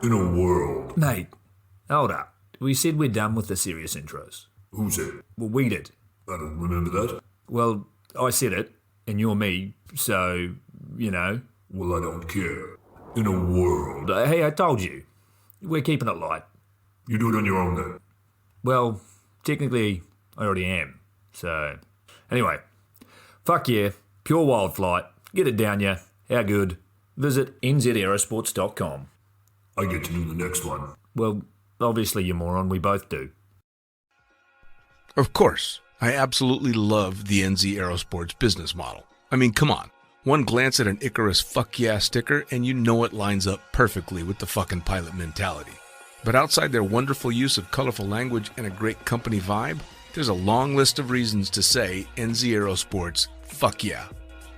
In a world. Mate, hold up. We said we're done with the serious intros. Who said? Well, we did. I don't remember that. Well, I said it, and you're me, so, you know. Well, I don't care. In a world. Hey, I told you. We're keeping it light. You do it on your own then. Well, technically, I already am. So, anyway. Fuck yeah. Pure wild flight. Get it down ya. How good. Visit nzaerosports.com. I get to do the next one. Well, obviously, you moron. We both do. Of course. I absolutely love the NZ Aerosports business model. I mean, come on. One glance at an Icarus fuck yeah sticker and you know it lines up perfectly with the fucking pilot mentality. But outside their wonderful use of colorful language and a great company vibe, there's a long list of reasons to say NZ Aerosports fuck yeah.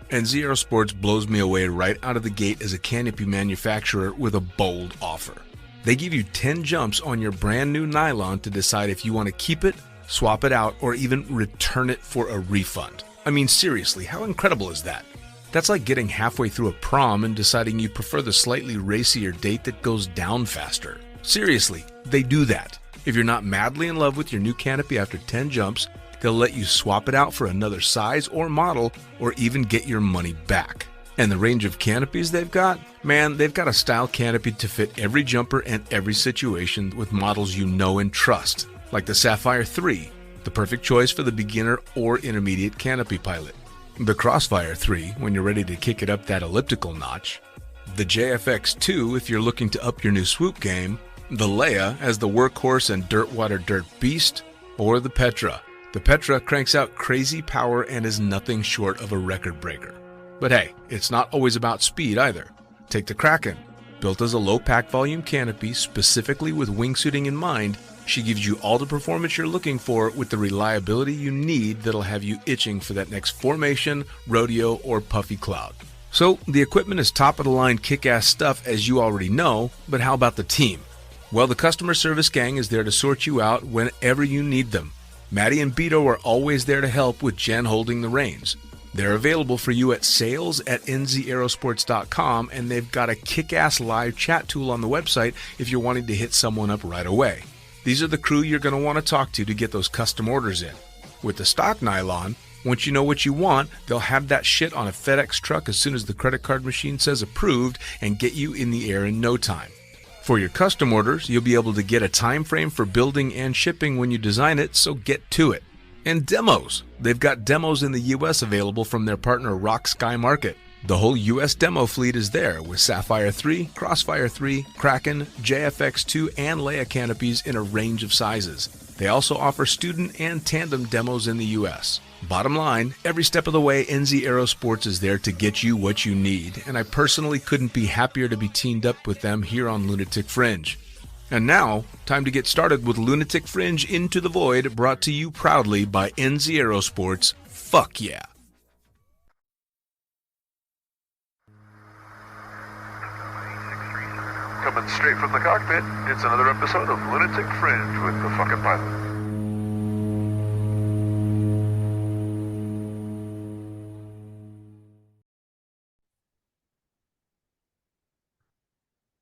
NZ Aerosports blows me away right out of the gate as a canopy manufacturer with a bold offer. They give you 10 jumps on your brand new nylon to decide if you want to keep it, swap it out, or even return it for a refund. I mean, seriously, how incredible is that? That's like getting halfway through a prom and deciding you prefer the slightly racier date that goes down faster. Seriously, they do that. If you're not madly in love with your new canopy after 10 jumps, they'll let you swap it out for another size or model, or even get your money back. And the range of canopies they've got? Man, they've got a style canopy to fit every jumper and every situation with models you know and trust, like the Sapphire 3, the perfect choice for the beginner or intermediate canopy pilot. The Crossfire 3, when you're ready to kick it up that elliptical notch. The JFX 2, if you're looking to up your new swoop game. The Leia as the workhorse and dirtwater dirt beast. Or the Petra. The Petra cranks out crazy power and is nothing short of a record breaker. But hey, it's not always about speed either. Take the Kraken. Built as a low pack volume canopy specifically with wingsuiting in mind, she gives you all the performance you're looking for with the reliability you need that'll have you itching for that next formation, rodeo, or puffy cloud. So the equipment is top of the line kick-ass stuff as you already know, but how about the team? Well, the customer service gang is there to sort you out whenever you need them. Maddie and Beto are always there to help with Jen holding the reins. They're available for you at sales@nzaerosports.com, and they've got a kick-ass live chat tool on the website if you're wanting to hit someone up right away. These are the crew you're going to want to talk to get those custom orders in. With the stock nylon, once you know what you want, they'll have that shit on a FedEx truck as soon as the credit card machine says approved and get you in the air in no time. For your custom orders, you'll be able to get a time frame for building and shipping when you design it, so get to it. And demos. They've got demos in the US available from their partner Rock Sky Market. The whole US demo fleet is there with Sapphire 3, Crossfire 3, Kraken, JFX2, and Leia canopies in a range of sizes. They also offer student and tandem demos in the US. Bottom line, every step of the way, NZ Aerosports is there to get you what you need, and I personally couldn't be happier to be teamed up with them here on Lunatic Fringe. And now, time to get started with Lunatic Fringe Into the Void, brought to you proudly by NZ Aerosports. Fuck yeah! Coming straight from the cockpit, it's another episode of Lunatic Fringe with the fucking pilot.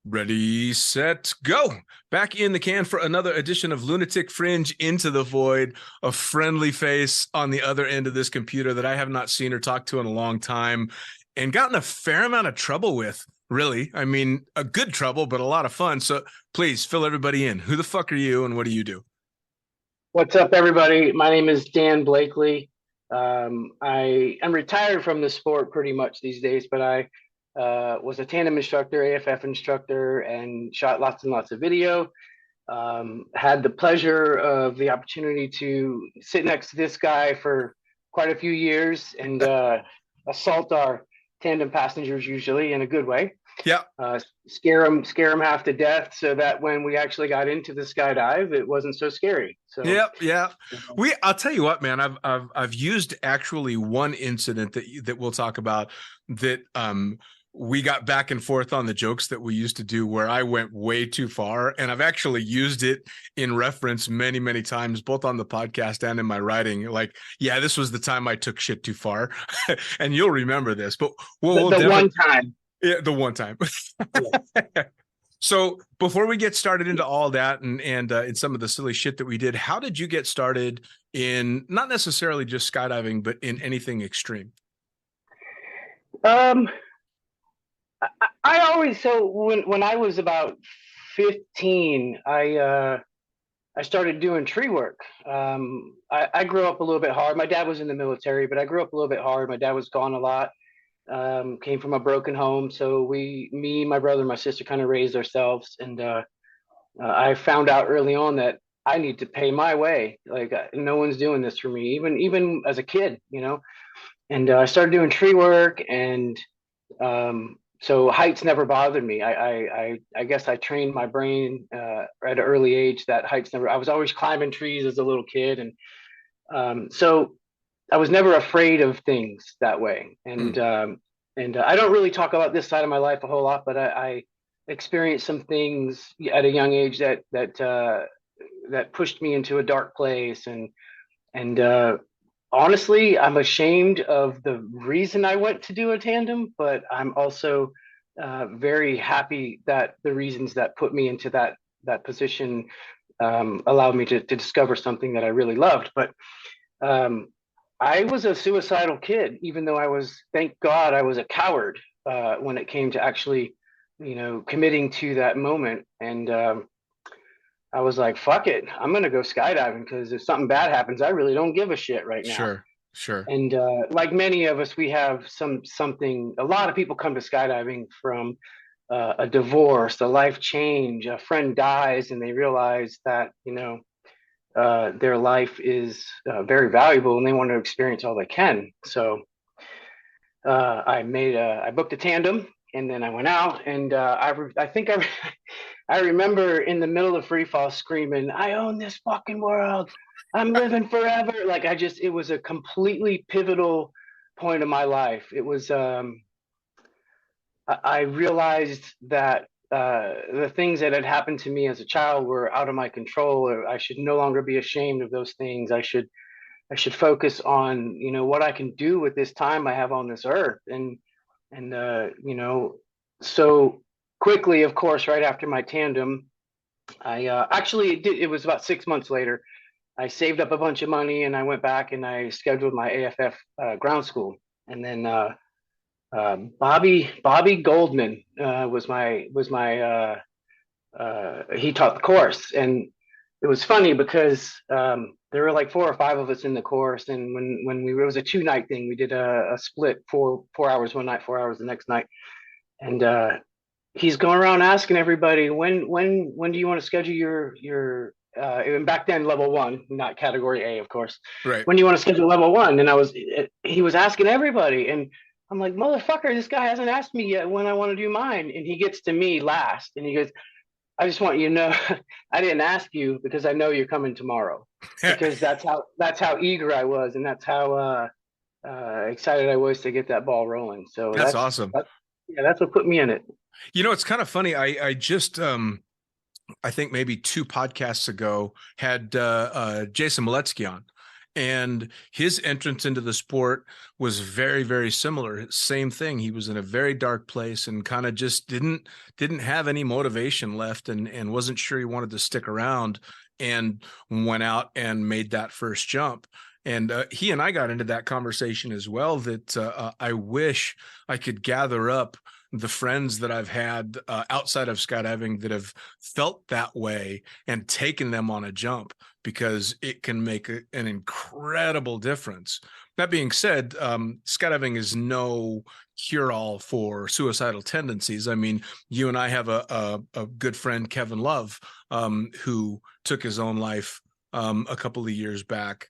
Ready, set, go! Back in the can for another edition of Lunatic Fringe Into the Void. A friendly face on the other end of this computer that I have not seen or talked to in a long time and gotten a fair amount of trouble with, really. I mean, a good trouble, but a lot of fun. So please fill everybody in. Who the fuck are you and what do you do? What's up, everybody? My name is Dan Blakeley. I'm retired from the sport pretty much these days, but I was a tandem instructor, AFF instructor, and shot lots and lots of video. Had the pleasure of the opportunity to sit next to this guy for quite a few years and assault our tandem passengers, usually in a good way. Yeah. Scare them half to death, so that when we actually got into the skydive, it wasn't so scary. So yeah. I'll tell you what, man. I've used actually one incident that we'll talk about that we got back and forth on the jokes that we used to do where I went way too far, and I've actually used it in reference many, many times, both on the podcast and in my writing. Like, yeah, this was the time I took shit too far, and you'll remember this. But the one time. Yeah, the one time. Yeah. So before we get started into all that and in some of the silly shit that we did, how did you get started in not necessarily just skydiving, but in anything extreme? I always, so when I was about 15, I started doing tree work. I grew up a little bit hard. My dad was in the military, but I grew up a little bit hard. My dad was gone a lot. Came from a broken home, so me, my brother, and my sister kind of raised ourselves, and I found out early on that I need to pay my way. Like, no one's doing this for me, even as a kid, And I started doing tree work, and so heights never bothered me. I guess I trained my brain at an early age that heights never. I was always climbing trees as a little kid, and so I was never afraid of things that way. And I don't really talk about this side of my life a whole lot, but I experienced some things at a young age that pushed me into a dark place. And honestly, I'm ashamed of the reason I went to do a tandem, but I'm also very happy that the reasons that put me into that position allowed me to discover something that I really loved. But I was a suicidal kid, even though thank God, I was a coward when it came to actually, committing to that moment. And I was like, fuck it, I'm going to go skydiving, because if something bad happens, I really don't give a shit right now. Sure. And like many of us, we have something, a lot of people come to skydiving from a divorce, a life change, a friend dies, and they realize that, their life is very valuable, and they want to experience all they can. So I booked a tandem, and then I went out, and I remember in the middle of freefall screaming, "I own this fucking world. I'm living forever." Like, it was a completely pivotal point of my life. It was, I realized that the things that had happened to me as a child were out of my control, or I should no longer be ashamed of those things. I should focus on, what I can do with this time I have on this earth. And so quickly, of course, right after my tandem, it was about 6 months later, I saved up a bunch of money, and I went back and I scheduled my AFF ground school. And then Bobby Goldman he taught the course. And it was funny because there were like 4 or 5 of us in the course, and when it was a 2-night thing, we did a split, 4 hours one night, 4 hours the next night. And he's going around asking everybody, when do you want to schedule your and back then level 1, not category A, of course. Right. When do you want to schedule level 1? And he was asking everybody, and I'm like, motherfucker, this guy hasn't asked me yet when I want to do mine. And he gets to me last, and he goes, "I just want you to know, I didn't ask you because I know you're coming tomorrow." Because that's how eager I was, and that's how excited I was to get that ball rolling. So that's awesome. That's what put me in it. It's kind of funny. I just I think maybe 2 podcasts ago had Jason Maletsky on, and his entrance into the sport was very, very similar. Same thing. He was in a very dark place and kind of just didn't have any motivation left, and wasn't sure he wanted to stick around, and went out and made that first jump. And he and I got into that conversation as well, that I wish I could gather up the friends that I've had outside of skydiving that have felt that way and taken them on a jump, because it can make an incredible difference. That being said, skydiving is no cure-all for suicidal tendencies. I mean, you and I have a good friend, Kevin Love, who took his own life a couple of years back,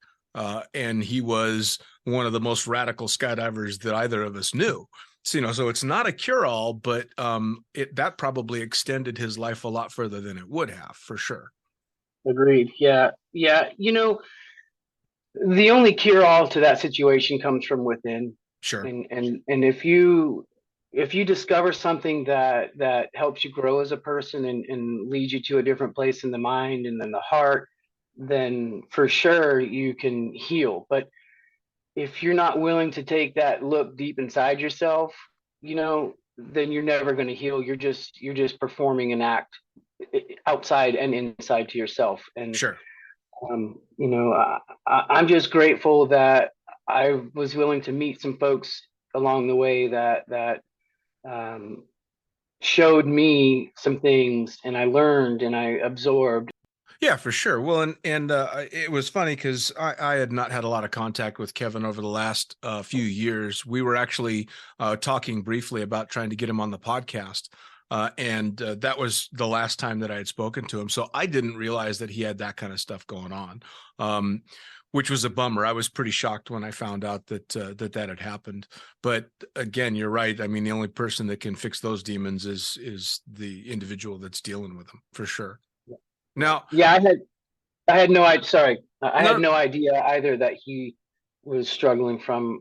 and he was one of the most radical skydivers that either of us knew. So, so it's not a cure-all, but that probably extended his life a lot further than it would have, for sure. Agreed. Yeah. Yeah. The only cure all to that situation comes from within. Sure. And if you discover something that helps you grow as a person and leads you to a different place in the mind and in the heart, then for sure you can heal. But if you're not willing to take that look deep inside yourself, then you're never going to heal. You're just performing an act outside and inside to yourself. And Sure. I'm just grateful that I was willing to meet some folks along the way that showed me some things, and I learned and I absorbed. Yeah, for sure. Well, and it was funny because I had not had a lot of contact with Kevin over the last few years. We were actually talking briefly about trying to get him on the podcast. And that was the last time that I had spoken to him. So I didn't realize that he had that kind of stuff going on, which was a bummer. I was pretty shocked when I found out that that had happened. But again, you're right. I mean, the only person that can fix those demons is the individual that's dealing with them, for sure. Now, Yeah, I had no idea. Sorry, I had no idea either that he was struggling from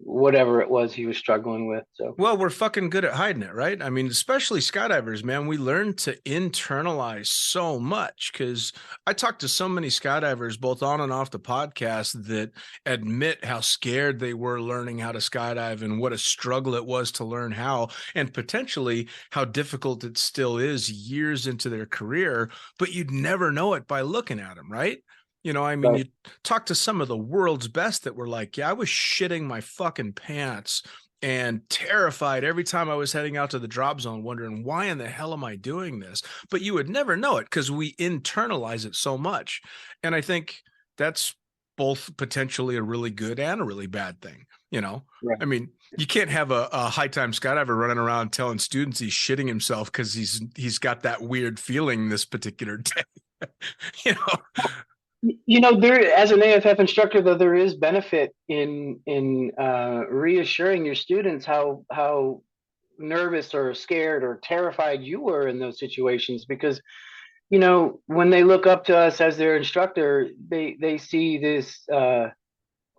whatever it was he was struggling with. So well, we're fucking good at hiding it, right? I mean, especially skydivers, man. We learn to internalize so much because I talk to so many skydivers, both on and off the podcast, that admit how scared they were learning how to skydive and what a struggle it was to learn how, and potentially how difficult it still is years into their career. But you'd never know it by looking at them, right? I mean, right. you talk to some of the world's best that were like, yeah, I was shitting my fucking pants and terrified every time I was heading out to the drop zone, wondering, why in the hell am I doing this? But you would never know it because we internalize it so much. And I think that's both potentially a really good and a really bad thing. Right. I mean, you can't have a high time skydiver running around telling students he's shitting himself because he's got that weird feeling this particular day. There, as an AFF instructor, though, there is benefit in reassuring your students how nervous or scared or terrified you were in those situations, because when they look up to us as their instructor, they see this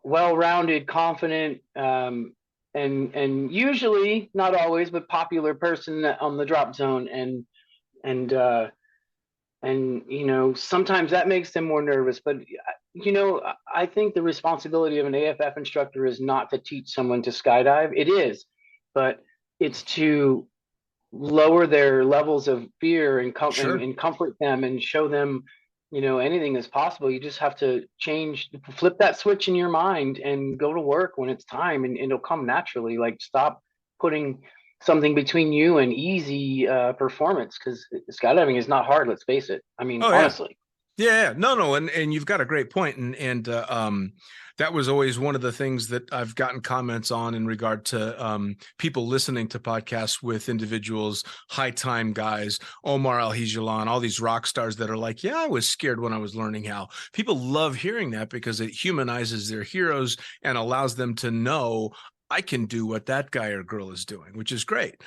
well-rounded, confident, and usually, not always, but popular person on the drop zone, and sometimes that makes them more nervous. But I think the responsibility of an AFF instructor is not to teach someone to skydive. It is, but it's to lower their levels of fear and Sure. and comfort them and show them anything is possible. You just have to flip that switch in your mind and go to work when it's time, and it'll come naturally. Like, stop putting something between you and easy performance, because skydiving is not hard. Let's face it. I mean, Oh, yeah. honestly. Yeah, no, and you've got a great point, and that was always one of the things that I've gotten comments on in regard to people listening to podcasts with individuals, high time guys, Omar Al-Hijalan, all these rock stars that are like, yeah, I was scared when I was learning how. People love hearing that because it humanizes their heroes and allows them to know I can do what that guy or girl is doing, which is great.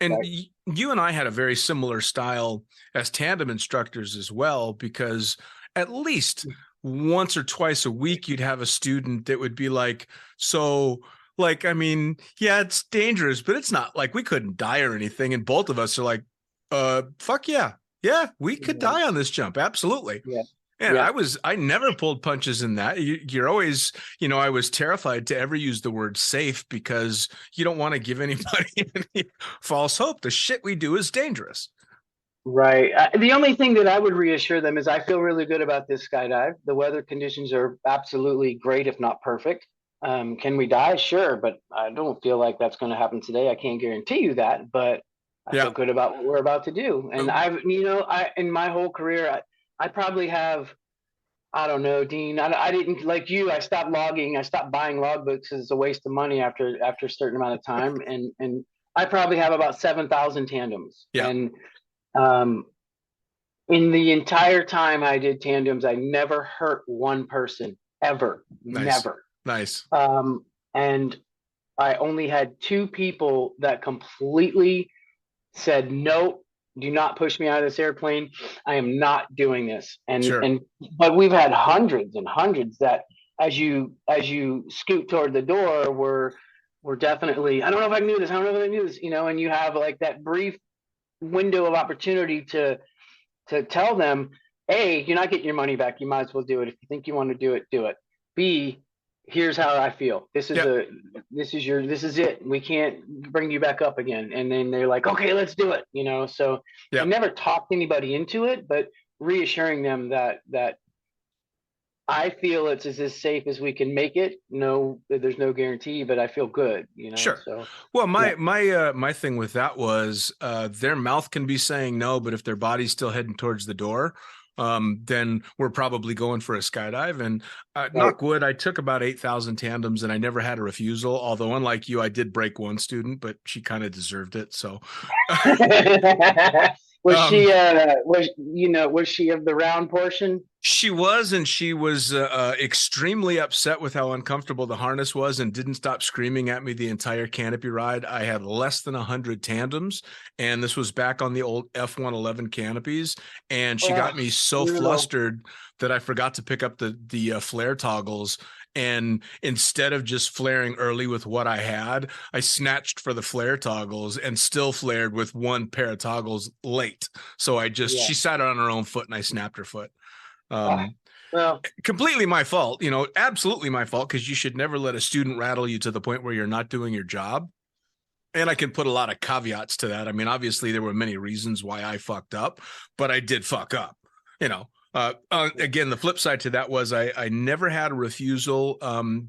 And Right. you and I had a very similar style as tandem instructors as well, because at least once or twice a week, you'd have a student that would be like, so, like, I mean, yeah, it's dangerous, but it's not like we couldn't die or anything. And both of us are like, fuck yeah. Yeah, we could die on this jump. Absolutely. Yeah. And Yeah. I never pulled punches in that. You're always, I was terrified to ever use the word safe because you don't want to give anybody any false hope. The shit we do is dangerous. Right. The only thing that I would reassure them is I feel really good about this skydive. The weather conditions are absolutely great, if not perfect. Can we die? Sure, but I don't feel like that's going to happen today. I can't guarantee you that, but I Yeah. feel good about what we're about to do. And in my whole career, I probably have, I don't know, Dean. I didn't, like you. I stopped logging. I stopped buying logbooks because it's a waste of money after a certain amount of time. And I probably have about 7,000 tandems. Yeah. And in the entire time I did tandems, I never hurt one person ever. Nice. Never. Nice. And I only had 2 people that completely said, "Nope, do not push me out of this airplane. I am not doing this." Sure. But we've had hundreds and hundreds that, as you scoot toward the door, were definitely, "I don't know if I can do this. I don't know if I can do this." And you have like that brief window of opportunity to tell them, A, you're not getting your money back. You might as well do it. If you think you want to do it, do it. B, here's how I feel. This is this is it. We can't bring you back up again. And then they're like, okay, let's do it. So I never talked anybody into it, but reassuring them that I feel it's as safe as we can make it. No, there's no guarantee, but I feel good, Sure. So, well, my thing with that was their mouth can be saying no, but if their body's still heading towards the door, then we're probably going for a skydive. And knock wood, I took about 8,000 tandems and I never had a refusal. Although unlike you, I did break one student, but she kind of deserved it. So was she of the round portion? She was, and she was extremely upset with how uncomfortable the harness was and didn't stop screaming at me the entire canopy ride. I had less than 100 tandems, and this was back on the old F111 canopies, and she got me so flustered that I forgot to pick up the flare toggles. And instead of just flaring early with what I had, I snatched for the flare toggles and still flared with one pair of toggles late. So she sat on her own foot and I snapped her foot. Well, completely my fault, absolutely my fault, because you should never let a student rattle you to the point where you're not doing your job. And I can put a lot of caveats to that. I mean, obviously there were many reasons why I fucked up, but I did fuck up, again, the flip side to that was I never had a refusal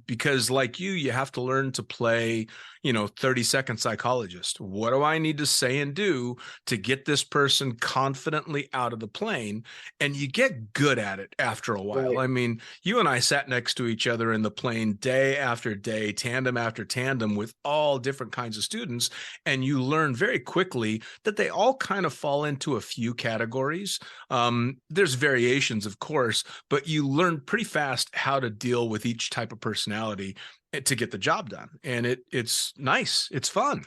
because like you have to learn to play, 30-second psychologist. What do I need to say and do to get this person confidently out of the plane? And you get good at it after a while. Right. I mean, you and I sat next to each other in the plane day after day, tandem after tandem with all different kinds of students. And you learn very quickly that they all kind of fall into a few categories. There's variations, of course, but you learn pretty fast how to deal with each type of personality to get the job done. And it's nice. It's fun.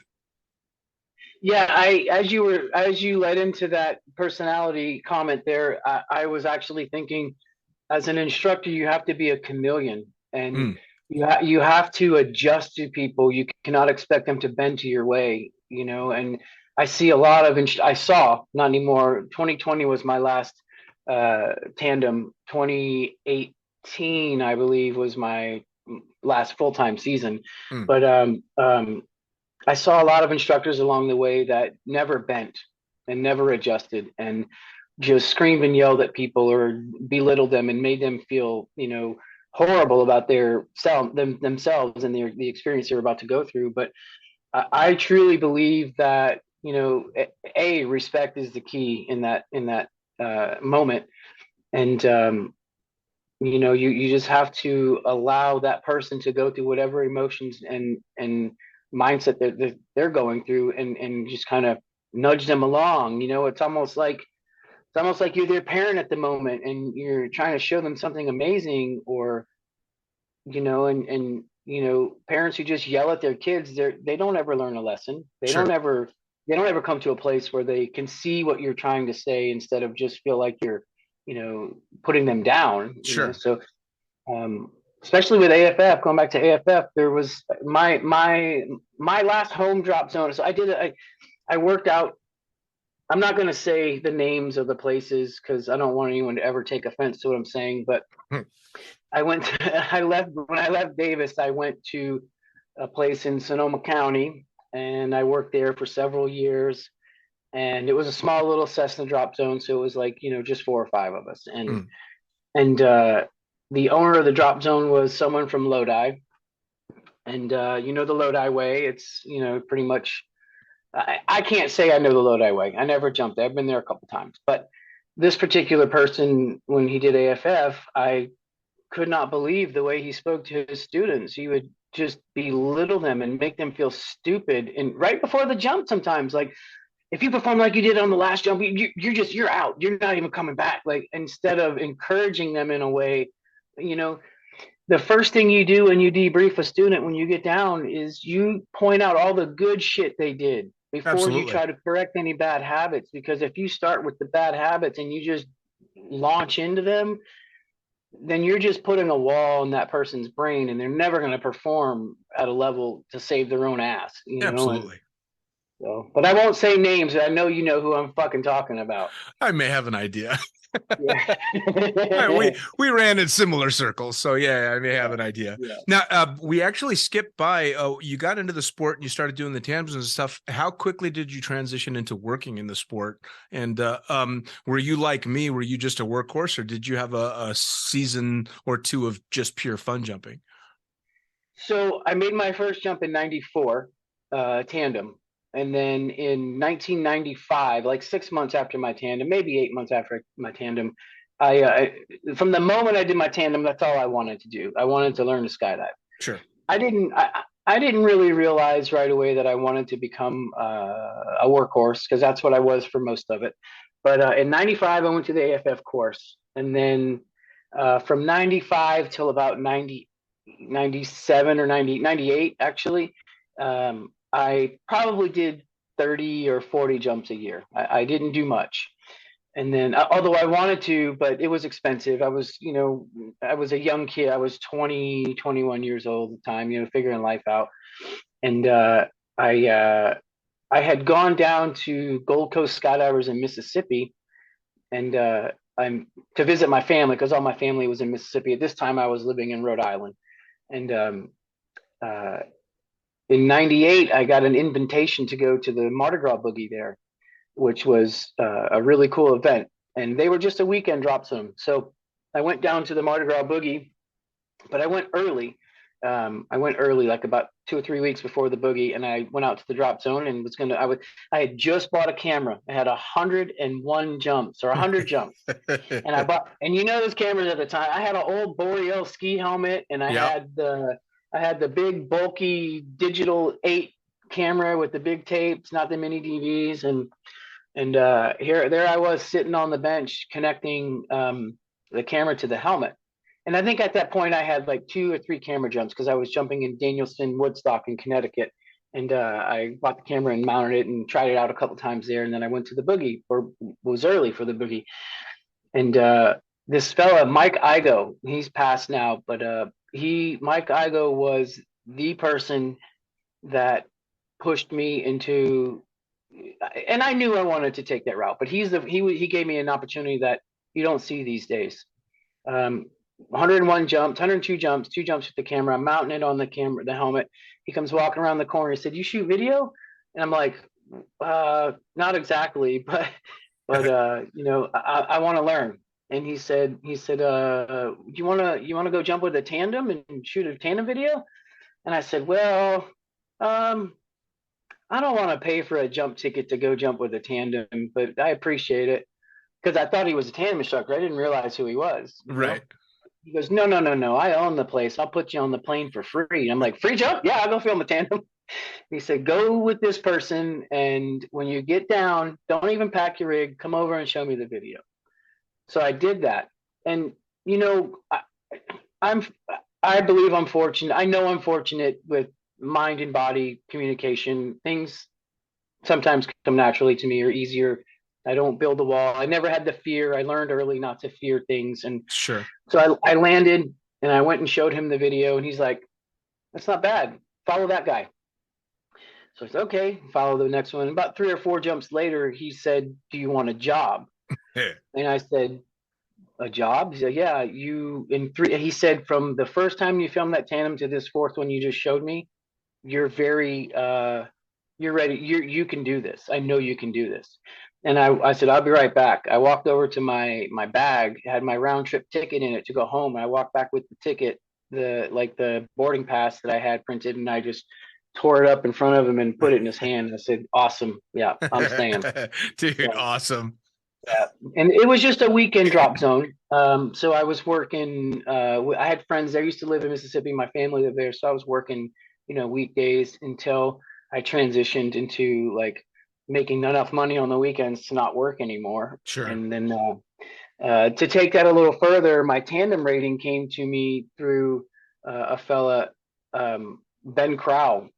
Yeah, as you led into that personality comment there, I was actually thinking, as an instructor, you have to be a chameleon, and you have to adjust to people. You cannot expect them to bend to your way, And I see a lot of I saw, not anymore. 2020 was my last tandem. 2018, I believe, was my last full-time season. But I saw a lot of instructors along the way that never bent and never adjusted and just screamed and yelled at people or belittled them and made them feel, horrible about themselves and the experience they were about to go through. But I truly believe that, respect is the key in that moment. And you just have to allow that person to go through whatever emotions and mindset that they're going through, and just kind of nudge them along. It's almost like you're their parent at the moment, and you're trying to show them something amazing, or parents who just yell at their kids, they don't ever learn a lesson. They don't ever come to a place where they can see what you're trying to say, instead of just feel like you're putting them down. So especially with AFF, going back to AFF, there was my last home drop zone. So I worked out. I'm not going to say the names of the places because I don't want anyone to ever take offense to what I'm saying, but when I left Davis, I went to a place in Sonoma County, and I worked there for several years. And it was a small little Cessna drop zone, so it was like just 4 or 5 of us. And the owner of the drop zone was someone from Lodi, and the Lodi way. It's pretty much. I can't say I know the Lodi way. I never jumped there. I've been there a couple times, but this particular person, when he did AFF, I could not believe the way he spoke to his students. He would just belittle them and make them feel stupid, and right before the jump, sometimes like, if you perform like you did on the last jump, you're you're out. You're not even coming back. Like, instead of encouraging them in a way, the the first thing you do when you debrief a student when you get down is you point out all the good shit they did before you Absolutely. try to correct any bad habits. Because if you start with the bad habits and you just launch into them, then you're just putting a wall in that person's brain, and they're never going to perform at a level to save their own ass, you know. And Absolutely. so, but I won't say names. I know you know who I'm fucking talking about. I may have an idea. Yeah. we ran in similar circles, so yeah, I may have an idea. Yeah. Now, we actually skipped by. You got into the sport and you started doing the tandems and stuff. How quickly did you transition into working in the sport? And were you like me? Were you just a workhorse, or did you have a season or two of just pure fun jumping? So I made my first jump in '94, tandem. And then in 1995, like 6 months after my tandem, maybe 8 months after my tandem, from the moment I did my tandem, that's all I wanted to do. I wanted to learn to skydive. Sure. I didn't really realize right away that I wanted to become a workhorse, because that's what I was for most of it. But in '95, I went to the AFF course, and then from '95 till about 97 or 98, actually. I probably did 30 or 40 jumps a year. I didn't do much. And then, although I wanted to, but it was expensive. I was a young kid. I was 20, 21 years old at the time, figuring life out. And I had gone down to Gold Coast Skydivers in Mississippi, and I'm to visit my family, because all my family was in Mississippi. At this time, I was living in Rhode Island. And in '98, I got an invitation to go to the Mardi Gras Boogie there, which was a really cool event. And they were just a weekend drop zone. So I went down to the Mardi Gras Boogie, but I went early. Like about 2 or 3 weeks before the boogie, and I went out to the drop zone and I had just bought a camera. I had 101 jumps or 100 jumps. And those cameras at the time, I had an old Boreal ski helmet, and I had the big bulky digital 8 camera with the big tapes, not the mini DVs. And there I was sitting on the bench connecting the camera to the helmet. And I think at that point I had like 2 or 3 camera jumps, because I was jumping in Danielson, Woodstock in Connecticut. And I bought the camera and mounted it and tried it out a couple times there. And then I went to the boogie, or was early for the boogie. And this fella, Mike Igo, he's passed now, but Mike Igo was the person that pushed me into, and I knew I wanted to take that route, but he gave me an opportunity that you don't see these days. 101 jumps, 102 jumps, 2 jumps with the camera. I'm mounting it on the camera, the helmet. He comes walking around the corner. He said, "You shoot video?" And I'm like, "Not exactly, but I want to learn." And he said, "You want to go jump with a tandem and shoot a tandem video?" And I said, "Well, I don't want to pay for a jump ticket to go jump with a tandem, but I appreciate it." Because I thought he was a tandem instructor. I didn't realize who he was. Right. He goes, no. I own the place. I'll put you on the plane for free. I'm like, free jump? Yeah, I'll go film a tandem. He said, go with this person, and when you get down, don't even pack your rig. Come over and show me the video. So I did that. And, I believe I'm fortunate. I know I'm fortunate with mind and body communication. Things sometimes come naturally to me, or easier. I don't build a wall. I never had the fear. I learned early not to fear things. And sure. So I landed, and I went and showed him the video, and he's like, "That's not bad. Follow that guy." So I said, "Okay." Follow the next one. About 3 or 4 jumps later, he said, "Do you want a job?" Yeah. And I said, "A job?" He said, "Yeah, he said, from the first time you filmed that tandem to this 4th one you just showed me, you're very, you're ready. You can do this. I know you can do this." And I said, "I'll be right back." I walked over to my bag, had my round trip ticket in it to go home. I walked back with the ticket, the boarding pass that I had printed, and I just tore it up in front of him and put it in his hand. I said, "Awesome. Yeah, I'm staying." Dude, yeah. Awesome. Yeah. And it was just a weekend drop zone. So I was working, I had friends there. I used to live in Mississippi. My family lived there. So I was working, weekdays until I transitioned into like making enough money on the weekends to not work anymore. Sure. And then to take that a little further, my tandem rating came to me through a fella, Ben Crow.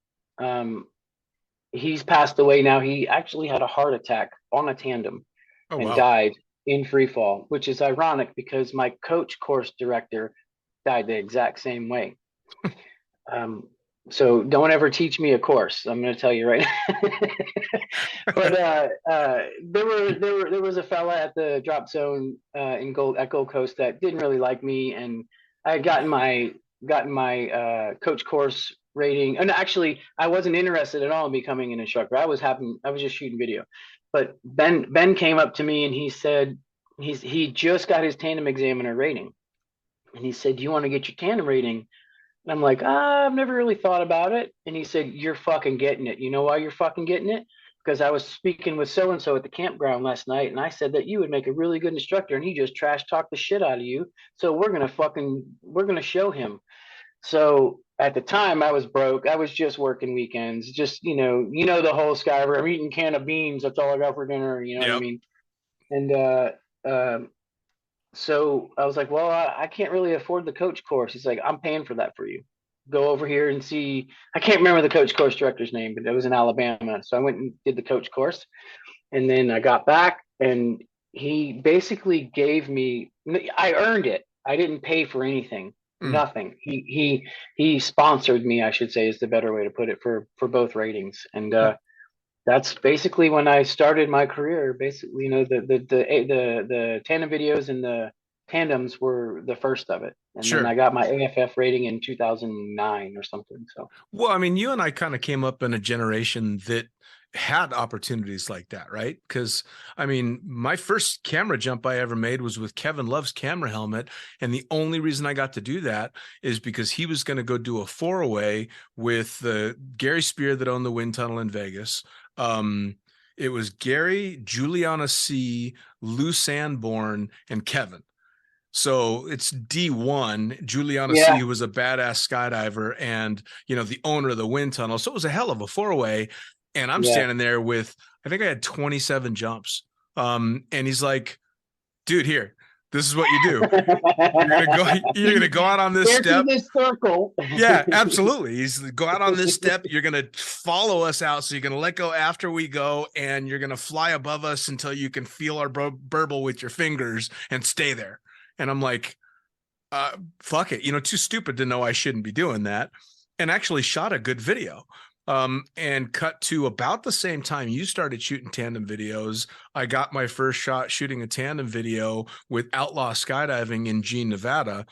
He's passed away now. He actually had a heart attack on a tandem Oh, and wow. died in free fall, which is ironic because my coach course director died the exact same way. So don't ever teach me a course. I'm going to tell you right now. But there was a fella at the drop zone in Gold Coast that didn't really like me, and I had gotten my coach course rating. And actually, I wasn't interested at all in becoming an instructor. I was just shooting video. But Ben came up to me and he said he just got his tandem examiner rating, and he said, "Do you want to get your tandem rating?" And I'm like, I've never really thought about it. And he said, "You're fucking getting it. You know why you're fucking getting it? Because I was speaking with so and so at the campground last night, and I said that you would make a really good instructor, and he just trash talked the shit out of you. So we're gonna show him." So at the time, I was broke. I was just working weekends. Just the whole Skyver. I'm eating can of beans. That's all I got for dinner. You know what I Yep. mean? And so I was like, well, I can't really afford the coach course. He's like, I'm paying for that for you. Go over here and see. I can't remember the coach course director's name, but it was in Alabama. So I went and did the coach course. And then I got back and he basically gave me, I earned it. I didn't pay for anything, Mm. nothing. He sponsored me, I should say, is the better way to put it, for both ratings. And that's basically when I started my career. Basically, the tandem videos and the tandems were the first of it, and then Sure. I got my AFF rating in 2009 or something. So Well, I mean, you and I kind of came up in a generation that had opportunities like that, right? Because I mean, my first camera jump I ever made was with Kevin Love's camera helmet. And the only reason I got to do that is because he was going to go do a 4-away with Gary Spear that owned the wind tunnel in Vegas. It was Gary, Juliana C., Lou Sanborn, and Kevin. So it's D1, Juliana C., yeah, who was a badass skydiver and, the owner of the wind tunnel. So it was a hell of a 4-away. And I'm yeah. standing there with, I think I had 27 jumps. And he's like, dude, here, this is what you do. You're gonna go out on this Here to step. this circle. Yeah, absolutely. He's go out on this step. You're going to follow us out. So you're going to let go after we go, and you're going to fly above us until you can feel our burble with your fingers and stay there. And I'm like, fuck it. Too stupid to know I shouldn't be doing that. And actually shot a good video. And cut to about the same time you started shooting tandem videos. I got my first shot shooting a tandem video with Outlaw Skydiving in Jean, Nevada.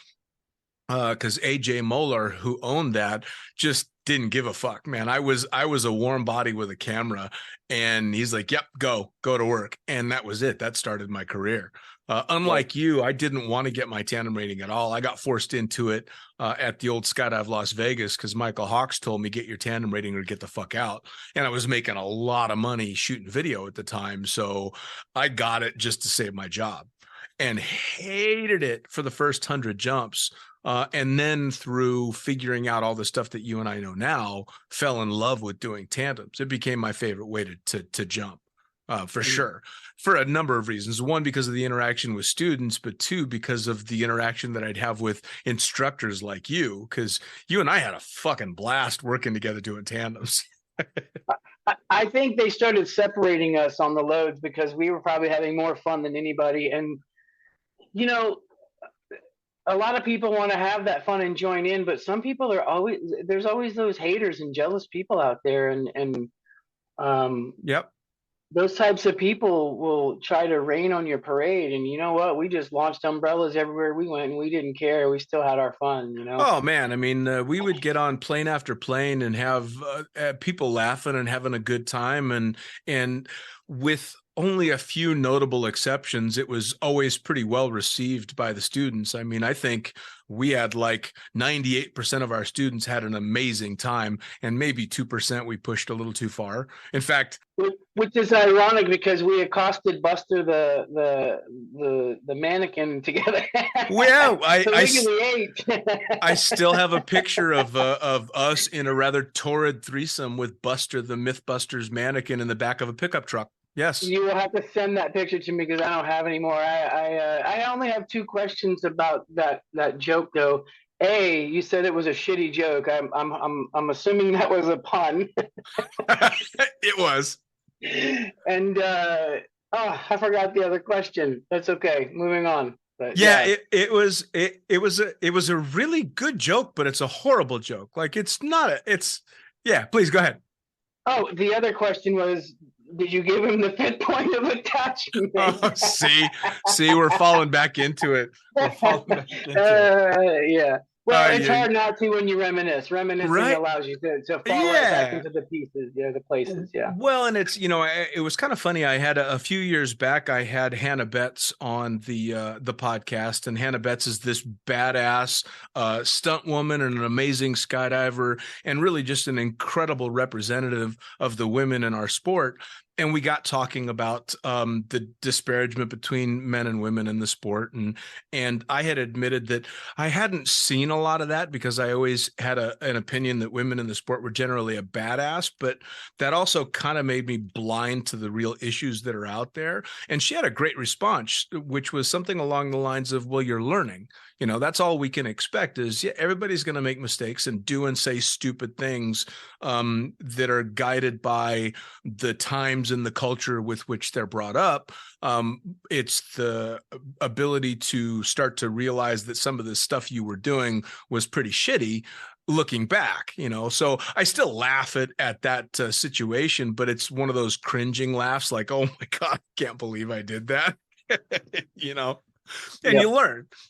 Because AJ Moeller, who owned that, just didn't give a fuck, man. I was a warm body with a camera, and he's like, "Yep, go to work," and that was it. That started my career. Unlike you, I didn't want to get my tandem rating at all. I got forced into it at the old Skydive Las Vegas because Michael Hawks told me, "Get your tandem rating or get the fuck out." And I was making a lot of money shooting video at the time, so I got it just to save my job, and hated it for the first 100 jumps. And then through figuring out all the stuff that you and I know now, fell in love with doing tandems. It became my favorite way to jump, for sure, for a number of reasons. One, because of the interaction with students, but two, because of the interaction that I'd have with instructors like you, because you and I had a fucking blast working together doing tandems. I think they started separating us on the loads because we were probably having more fun than anybody. And, a lot of people want to have that fun and join in, but some people there's always those haters and jealous people out there. And Yep. those types of people will try to rain on your parade. And you know what? We just launched umbrellas everywhere we went, and we didn't care. We still had our fun, Oh man, I mean, we would get on plane after plane and have people laughing and having a good time, and with only a few notable exceptions, it was always pretty well received by the students. I mean, I think we had like 98% of our students had an amazing time, and maybe 2% we pushed a little too far. In fact, which is ironic because we accosted Buster the mannequin together. well, I I still have a picture of us in a rather torrid threesome with Buster the Mythbusters mannequin in the back of a pickup truck. Yes. You will have to send that picture to me because I don't have any more. I only have two questions about that joke though, You said it was a shitty joke. I'm assuming that was a pun. It was. And I forgot the other question. That's okay. Moving on. But Yeah, it was a really good joke, but it's a horrible joke. Like yeah, please go ahead. Oh, the other question was, did you give him the fifth point of attachment? Oh, see, we're falling back into it. Yeah. Well, it's Yeah. hard not to when you reminisce. Reminiscing Right. allows you to fall right back into the pieces, the places. Yeah. Well, and it's, it was kind of funny. I had a few years back, I had Hannah Betts on the podcast, and Hannah Betts is this badass stunt woman and an amazing skydiver, and really just an incredible representative of the women in our sport. And we got talking about the disparagement between men and women in the sport. And I had admitted that I hadn't seen a lot of that because I always had an opinion that women in the sport were generally a badass, but that also kind of made me blind to the real issues that are out there. And she had a great response, which was something along the lines of, well, you're learning. That's all we can expect is, yeah, everybody's going to make mistakes and do and say stupid things that are guided by the times and the culture with which they're brought up. It's the ability to start to realize that some of the stuff you were doing was pretty shitty looking back, so I still laugh at that situation, but it's one of those cringing laughs like, oh my God, I can't believe I did that. And Yep.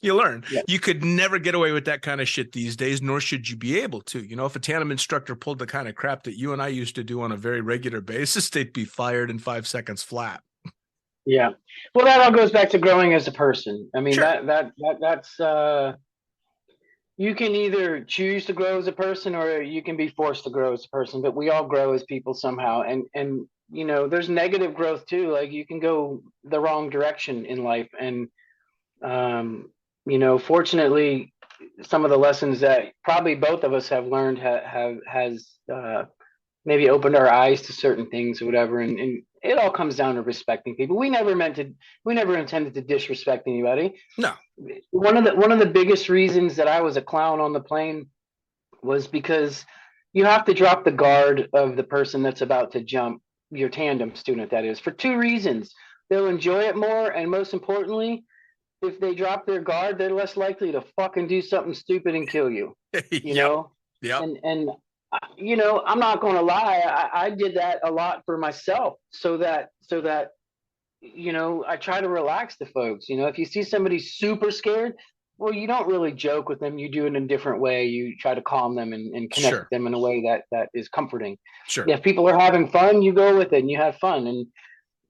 you learn. Yep. You could never get away with that kind of shit these days, nor should you be able to. If a tandem instructor pulled the kind of crap that you and I used to do on a very regular basis, they'd be fired in 5 seconds flat. Yeah. Well, that all goes back to growing as a person. I mean, Sure. that's you can either choose to grow as a person or you can be forced to grow as a person, but we all grow as people somehow. And there's negative growth too. Like you can go the wrong direction in life. And fortunately, some of the lessons that probably both of us have learned has maybe opened our eyes to certain things or whatever. And it all comes down to respecting people. We never intended to disrespect anybody. No. One of the biggest reasons that I was a clown on the plane was because you have to drop the guard of the person that's about to jump, your tandem student, that is, for 2 reasons. They'll enjoy it more, and most importantly, if they drop their guard, they're less likely to fucking do something stupid and kill you. You know? Yep. And I'm not going to lie. I did that a lot for myself so that I try to relax the folks. If you see somebody super scared, well, you don't really joke with them. You do it in a different way. You try to calm them and connect Sure. with them in a way that is comforting. Sure. If people are having fun, you go with it and you have fun.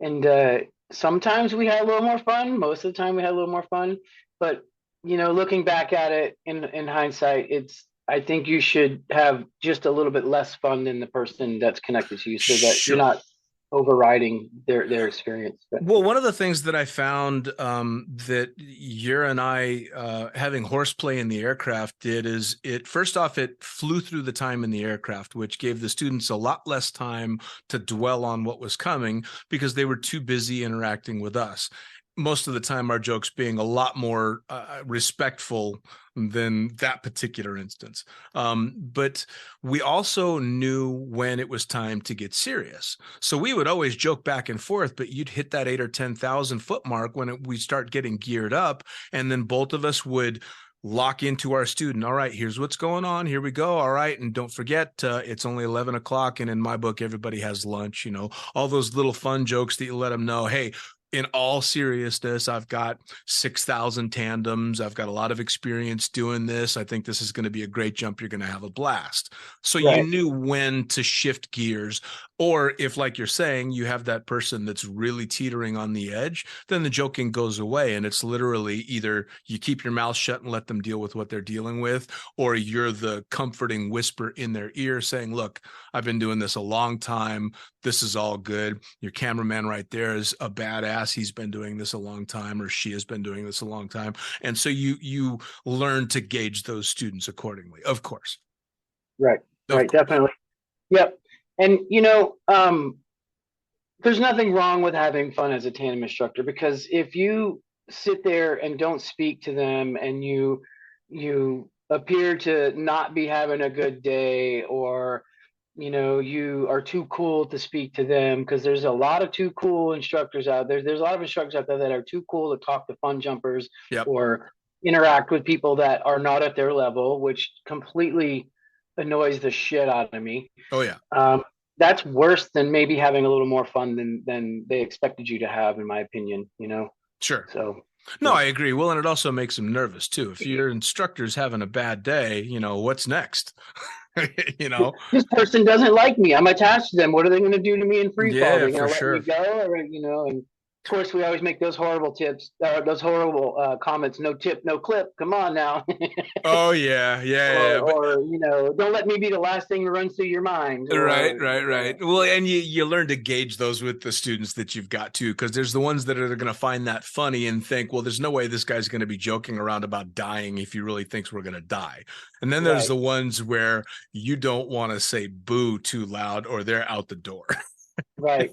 And sometimes we had a little more fun. Most of the time we had a little more fun. But, looking back at it in hindsight, I think you should have just a little bit less fun than the person that's connected to you so that Sure. you're not overriding their experience. But, Well, one of the things that I found that you and I having horseplay in the aircraft did is it flew through the time in the aircraft, which gave the students a lot less time to dwell on what was coming because they were too busy interacting with us. Most of the time, our jokes being a lot more respectful than that particular instance. But we also knew when it was time to get serious. So we would always joke back and forth, but you'd hit that 8,000 or 10,000 foot mark when we start getting geared up. And then both of us would lock into our student. All right, here's what's going on. Here we go. All right. And don't forget, it's only 11 o'clock. And in my book, everybody has lunch, all those little fun jokes that you let them know. Hey, in all seriousness, I've got 6,000 tandems. I've got a lot of experience doing this. I think this is going to be a great jump. You're going to have a blast. So Right. You knew when to shift gears. Or if, like you're saying, you have that person that's really teetering on the edge, then the joking goes away. And it's literally either you keep your mouth shut and let them deal with what they're dealing with, or you're the comforting whisper in their ear saying, look, I've been doing this a long time. This is all good. Your cameraman right there is a badass. He's been doing this a long time, or she has been doing this a long time. And so you learn to gauge those students accordingly, of course. Right. Definitely. Yep. And, there's nothing wrong with having fun as a tandem instructor, because if you sit there and don't speak to them and you appear to not be having a good day, or you are too cool to speak to them, because there's a lot of too cool instructors out there. There's a lot of instructors out there that are too cool to talk to fun jumpers Yep. or interact with people that are not at their level, which completely annoys the shit out of me. Oh yeah. That's worse than maybe having a little more fun than they expected you to have, in my opinion. Sure. So No, I agree. Well, and it also makes them nervous too. If your instructor's having a bad day, what's next? This person doesn't like me. I'm attached to them. What are they going to do to me in free fall? Yeah, Are they going for to let sure. me go? Or, and of course, we always make those horrible comments. No tip, no clip. Come on now. Oh yeah, yeah, yeah. But or don't let me be the last thing that runs through your mind. right. Well, and you learn to gauge those with the students that you've got too, because there's the ones that are going to find that funny and think, well, there's no way this guy's going to be joking around about dying if he really thinks we're going to die. And then there's the ones where you don't want to say boo too loud, or they're out the door. Right.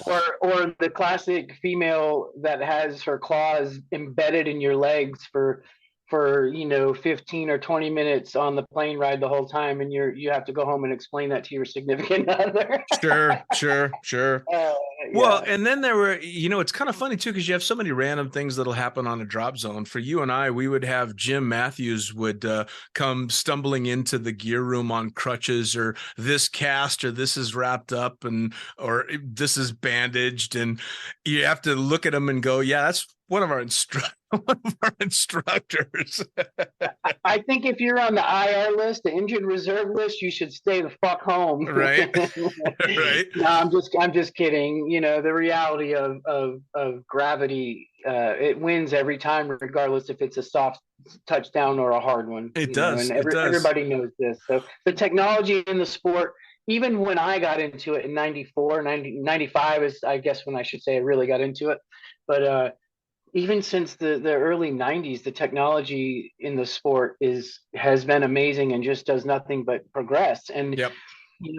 Or the classic female that has her claws embedded in your legs for 15 or 20 minutes on the plane ride the whole time, and you have to go home and explain that to your significant other. Sure. Well, and then there were, it's kind of funny too, because you have so many random things that'll happen on a drop zone. For you and I, we would have Jim Matthews would come stumbling into the gear room on crutches, or this cast, or this is wrapped up, or this is bandaged, and you have to look at him and go, yeah, that's one of our instructors. I think if you're on the IR list, the injured reserve list, you should stay the fuck home. Right. Right. No, I'm just kidding. The reality of gravity, it wins every time, regardless if it's a soft touchdown or a hard one. It does. And everybody knows this. So the technology in the sport, even when I got into it in 95 is, I guess, when I should say I really got into it. But even since the early 90s, the technology in the sport has been amazing and just does nothing but progress. And,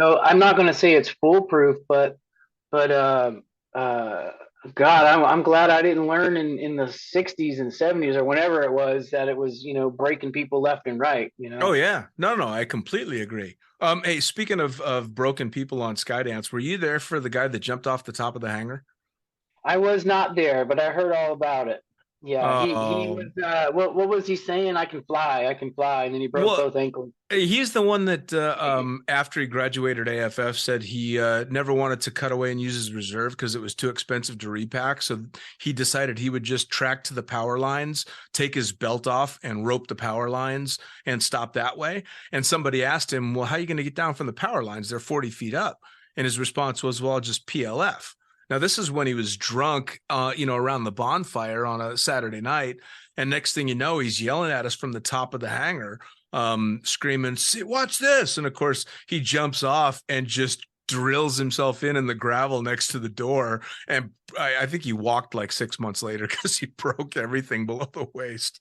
I'm not going to say it's foolproof, but God, I'm glad I didn't learn in the 60s and 70s or whenever it was that it was, breaking people left and right, Oh yeah. No, I completely agree. Hey, speaking of broken people on Skydance, were you there for the guy that jumped off the top of the hangar? I was not there, but I heard all about it. Yeah, he was. What was he saying? I can fly, and then he broke both ankles. He's the one that after he graduated AFF said he never wanted to cut away and use his reserve because it was too expensive to repack. So he decided he would just track to the power lines, take his belt off, and rope the power lines and stop that way. And somebody asked him, "Well, how are you going to get down from the power lines? They're 40 feet up." And his response was, "Well, I'll just PLF." Now, this is when he was drunk, around the bonfire on a Saturday night. And next thing you know, he's yelling at us from the top of the hangar, screaming, "See, watch this." And of course, he jumps off and just drills himself in the gravel next to the door. And I think he walked like 6 months later because he broke everything below the waist.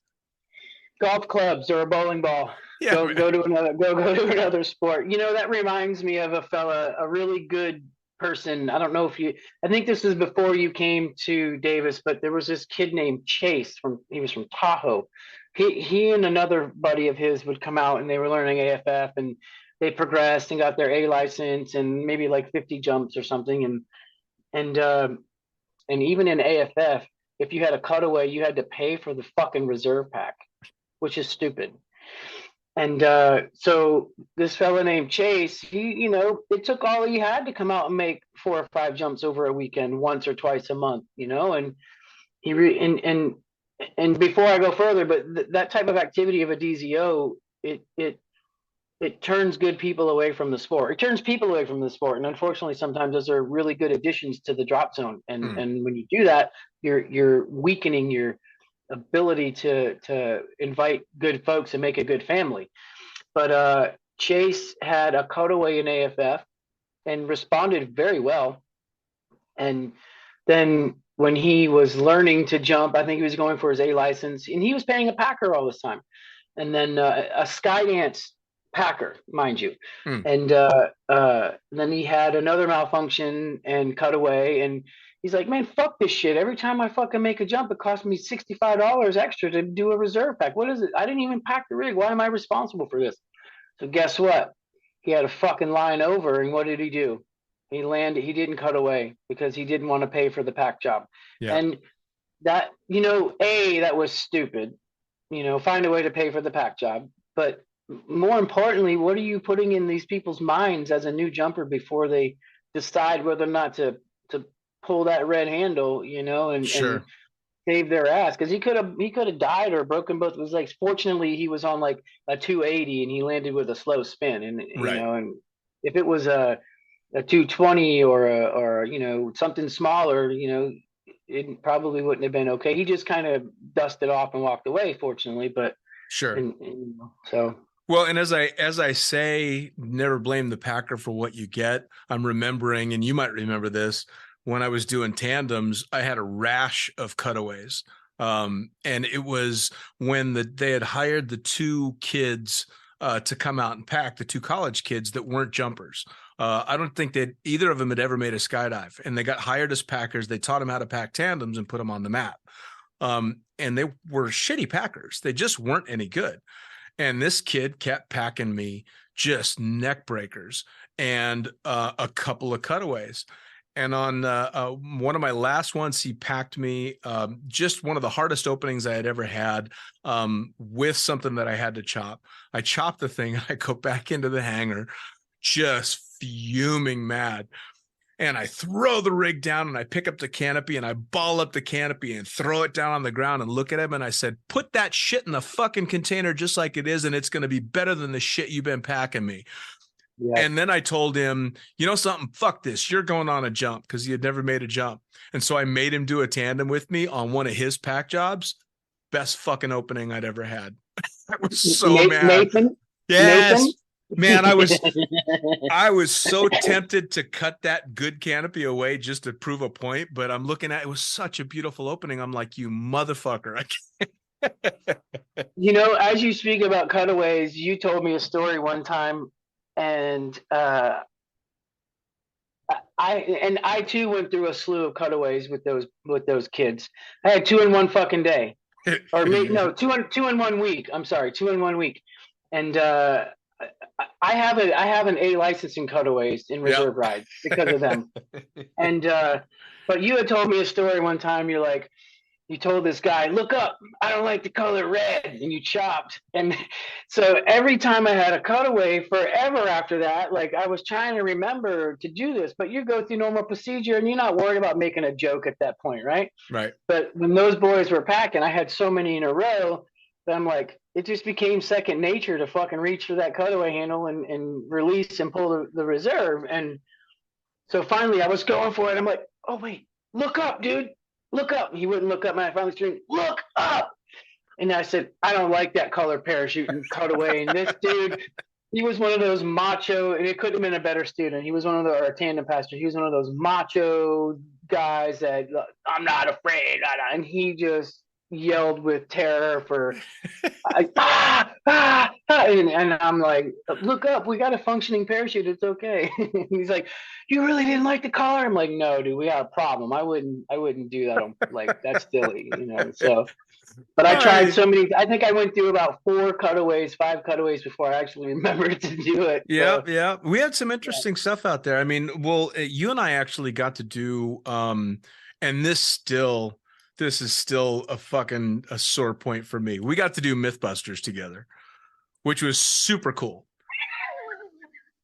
Golf clubs or a bowling ball. Yeah, go to another sport. That reminds me of a really good person. I don't know if I think this is before you came to Davis, but there was this kid named Chase he was from Tahoe. He and another buddy of his would come out and they were learning AFF, and they progressed and got their A license and maybe like 50 jumps or something. And even in AFF, if you had a cutaway, you had to pay for the fucking reserve pack, which is stupid. And so this fella named Chase, he, it took all he had to come out and make 4 or 5 jumps over a weekend, once or twice a month, and he and before I go further, but that type of activity of a DZO, it turns good people away from the sport. It turns people away from the sport, and unfortunately, sometimes those are really good additions to the drop zone. And when you do that, you're weakening your ability to invite good folks and make a good family. But Chase had a cutaway in AFF and responded very well. And then when he was learning to jump, I think he was going for his A license, and he was paying a packer all this time. And then a Skydance packer, mind you. And then he had another malfunction and cutaway, and He's like, man, fuck this shit. Every time I fucking make a jump, it costs me $65 extra to do a reserve pack. What is it? I didn't even pack the rig. Why am I responsible for this? So guess what? He had a fucking line over, and what did he do? He landed. He didn't cut away because he didn't want to pay for the pack job. Yeah. And that, that was stupid. Find a way to pay for the pack job. But more importantly, what are you putting in these people's minds as a new jumper before they decide whether or not to pull that red handle, and save their ass? Because he could have died or broken both of his legs. Fortunately, he was on like a 280 and he landed with a slow spin. And and if it was a 220 or something smaller, it probably wouldn't have been okay. He just kind of dusted off and walked away, fortunately. But so. Well, and as I say, never blame the packer for what you get. I'm remembering, and you might remember this, when I was doing tandems, I had a rash of cutaways. And it was when they had hired the two kids to come out and pack, the two college kids that weren't jumpers. I don't think that either of them had ever made a skydive, and they got hired as packers. They taught them how to pack tandems and put them on the mat. And they were shitty packers. They just weren't any good. And this kid kept packing me just neck breakers and a couple of cutaways. And on one of my last ones, he packed me just one of the hardest openings I had ever had with something that I had to chop. I chopped the thing. I go back into the hangar, just fuming mad. And I throw the rig down and I pick up the canopy and I ball up the canopy and throw it down on the ground and look at him. And I said, put that shit in the fucking container just like it is. And it's going to be better than the shit you've been packing me. Yeah. And then I told him, you know something, fuck this. You're going on a jump, because he had never made a jump. And so I made him do a tandem with me on one of his pack jobs. Best fucking opening I'd ever had. I was so mad. Nathan? Yes. Nathan? Man, I was so tempted to cut that good canopy away just to prove a point, but I'm looking at it was such a beautiful opening. I'm like, you motherfucker. I can't. As you speak about cutaways, you told me a story one time, and I too went through a slew of cutaways with those kids. I had 2 in 1 fucking day, or maybe no, 2 in 1 week. I'm sorry, 2 in 1 week, and I have an A license in cutaways in reserve rides because of them. And but you had told me a story one time. You're like, you told this guy, look up, I don't like the color red, and you chopped. And so every time I had a cutaway forever after that, like I was trying to remember to do this, but you go through normal procedure and you're not worried about making a joke at that point, right? Right. But when those boys were packing, I had so many in a row that I'm like, it just became second nature to fucking reach for that cutaway handle and release and pull the reserve. And so finally I was going for it. I'm like, oh wait, look up, dude. Look up. He wouldn't look up. And I finally screamed, look up. And I said, I don't like that color parachute and cutaway. And this dude, he was one of those macho, and it couldn't have been a better student. He was one of our tandem pastor. He was one of those macho guys that I'm not afraid. And he just yelled with terror for and I'm like, look up, we got a functioning parachute, it's okay. He's like, you really didn't like the color? I'm like, no dude, we got a problem. I wouldn't do that. I'm like, that's silly, so. But I tried so many. I think I went through about 5 cutaways before I actually remembered to do it. Yeah. We had some interesting stuff out there. I mean, well, you and I actually got to do and this is still a sore point for me. We got to do Mythbusters together, which was super cool.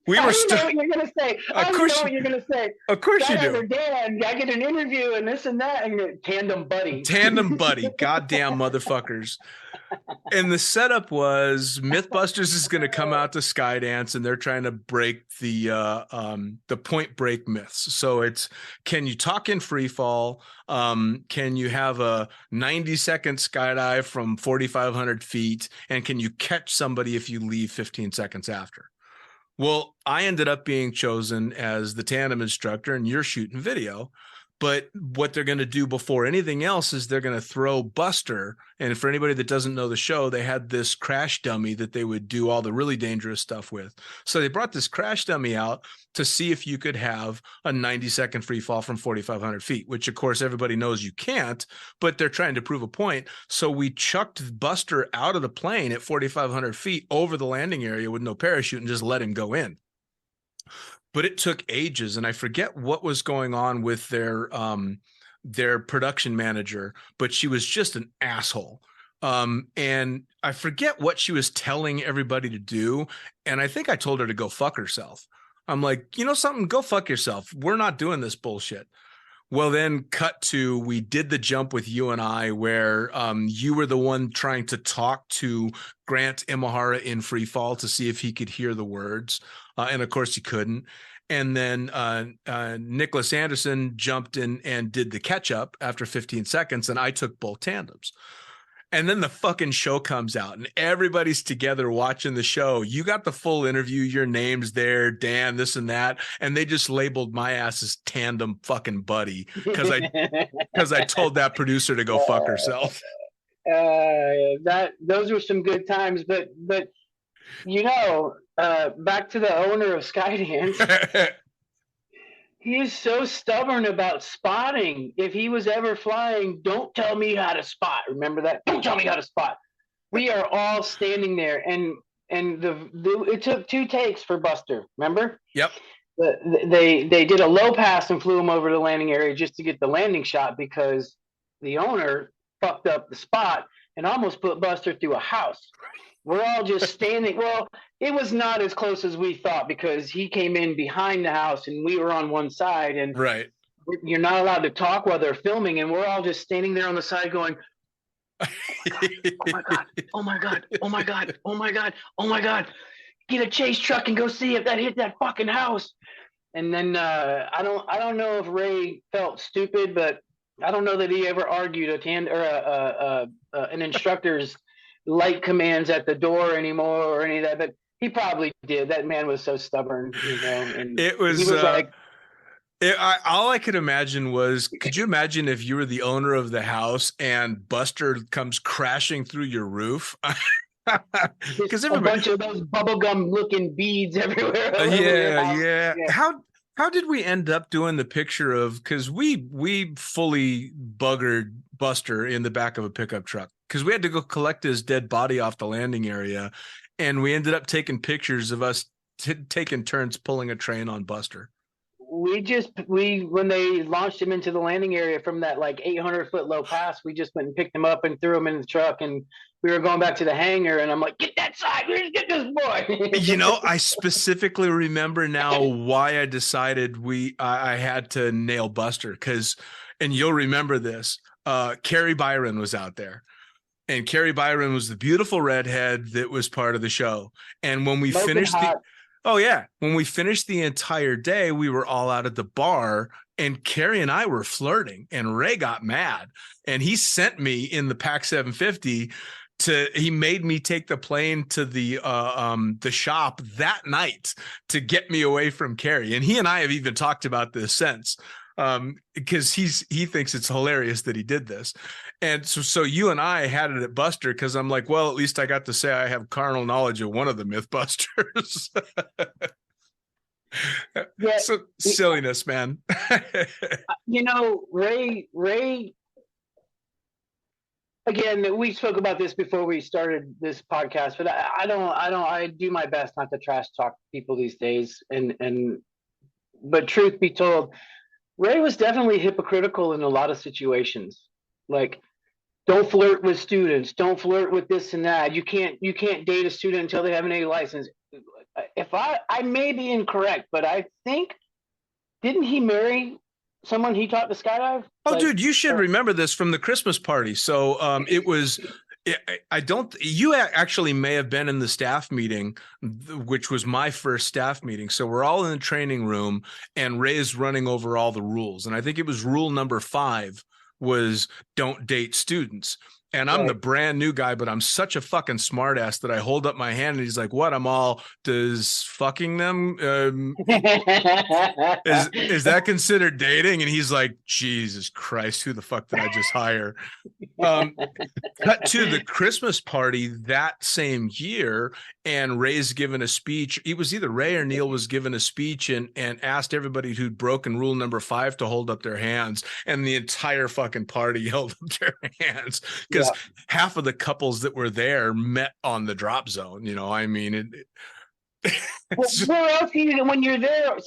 We were still. Know what you're gonna say. I know what you're gonna say. Of course you do. Dan, I get an interview and this and that, and tandem buddy. Goddamn motherfuckers. And the setup was Mythbusters is going to come out to Skydance, and they're trying to break the point break myths. So it's, can you talk in free fall? Can you have a 90-second skydive from 4,500 feet? And can you catch somebody if you leave 15 seconds after? Well, I ended up being chosen as the tandem instructor, and you're shooting video. But what they're going to do before anything else is they're going to throw Buster. And for anybody that doesn't know the show, they had this crash dummy that they would do all the really dangerous stuff with. So they brought this crash dummy out to see if you could have a 90-second free fall from 4,500 feet, which of course everybody knows you can't, but they're trying to prove a point. So we chucked Buster out of the plane at 4,500 feet over the landing area with no parachute and just let him go in. But it took ages, and I forget what was going on with their production manager, but she was just an asshole. And I forget what she was telling everybody to do. And I think I told her to go fuck herself. I'm like, you know something, go fuck yourself. We're not doing this bullshit. Well, then cut to, we did the jump with you and I where you were the one trying to talk to Grant Imahara in free fall to see if he could hear the words. And of course he couldn't. And then Nicholas Anderson jumped in and did the catch up after 15 seconds. And I took both tandems. And then the fucking show comes out and everybody's together watching the show. You got the full interview. Your name's there, Dan, this and that. And they just labeled my ass as tandem fucking buddy because I told that producer to go fuck herself. Those were some good times, but you know, back to the owner of Skydance. He is so stubborn about spotting. If he was ever flying, don't tell me how to spot. Remember that? Don't tell me how to spot. We are all standing there, and it took 2 takes for Buster. Remember? Yep. They did a low pass and flew him over the landing area just to get the landing shot because the owner fucked up the spot and almost put Buster through a house. We're all just standing. Well, it was not as close as we thought because he came in behind the house and we were on one side. And right, you're not allowed to talk while they're filming. And we're all just standing there on the side going, oh my God, oh my God, oh my God, oh my God, oh my God. Get a chase truck and go see if that hit that fucking house. And then I don't know if Ray felt stupid, but I don't know that he ever argued an instructor's light commands at the door anymore or any of that, but he probably did. That man was so stubborn, you know. And it was, he was like, all I could imagine was, could you imagine if you were the owner of the house and Buster comes crashing through your roof? Because a bunch of those bubblegum looking beads everywhere. Yeah. How did we end up doing the picture of, because we fully buggered Buster in the back of a pickup truck because we had to go collect his dead body off the landing area, and we ended up taking pictures of us taking turns pulling a train on Buster. When they launched him into the landing area from that like 800-foot low pass, we just went and picked him up and threw him in the truck, and we were going back to the hangar, and I'm like, get that side, get this boy. You know, I specifically remember now why I decided I had to nail Buster, because, and you'll remember this, Carrie Byron was out there. And Carrie Byron was the beautiful redhead that was part of the show. And when we finished when we finished the entire day, we were all out at the bar, and Carrie and I were flirting, and Ray got mad, and he sent me in the PAC 750 he made me take the plane to the shop that night to get me away from Carrie. And he and I have even talked about this since, because he thinks it's hilarious that he did this. And so you and I had it at Buster, because I'm like, well, at least I got to say I have carnal knowledge of one of the Mythbusters. Yeah, so silliness, man. You know, Ray. Again, we spoke about this before we started this podcast, but I do my best not to trash talk people these days. But truth be told, Ray was definitely hypocritical in a lot of situations. Like, don't flirt with students, don't flirt with this and that. You can't date a student until they have an A license. If I may be incorrect, but I think, didn't he marry someone he taught to skydive? Oh, dude, you should remember this from the Christmas party. So it was, you actually may have been in the staff meeting, which was my first staff meeting. So we're all in the training room, and Ray's running over all the rules. And I think it was rule number 5 was don't date students. And I'm the Right. brand new guy, but I'm such a fucking smart ass that I hold up my hand and he's like, what? I'm all, does fucking them, is that considered dating? And he's like, Jesus Christ, who the fuck did I just hire? Um, Cut to the Christmas party that same year, and Ray's given a speech. It was either Ray or Neil was given a speech and asked everybody who'd broken rule number 5 to hold up their hands, and the entire fucking party held up their hands because Yeah. half of the couples that were there met on the drop zone. I mean, Well, where else can you, when you're there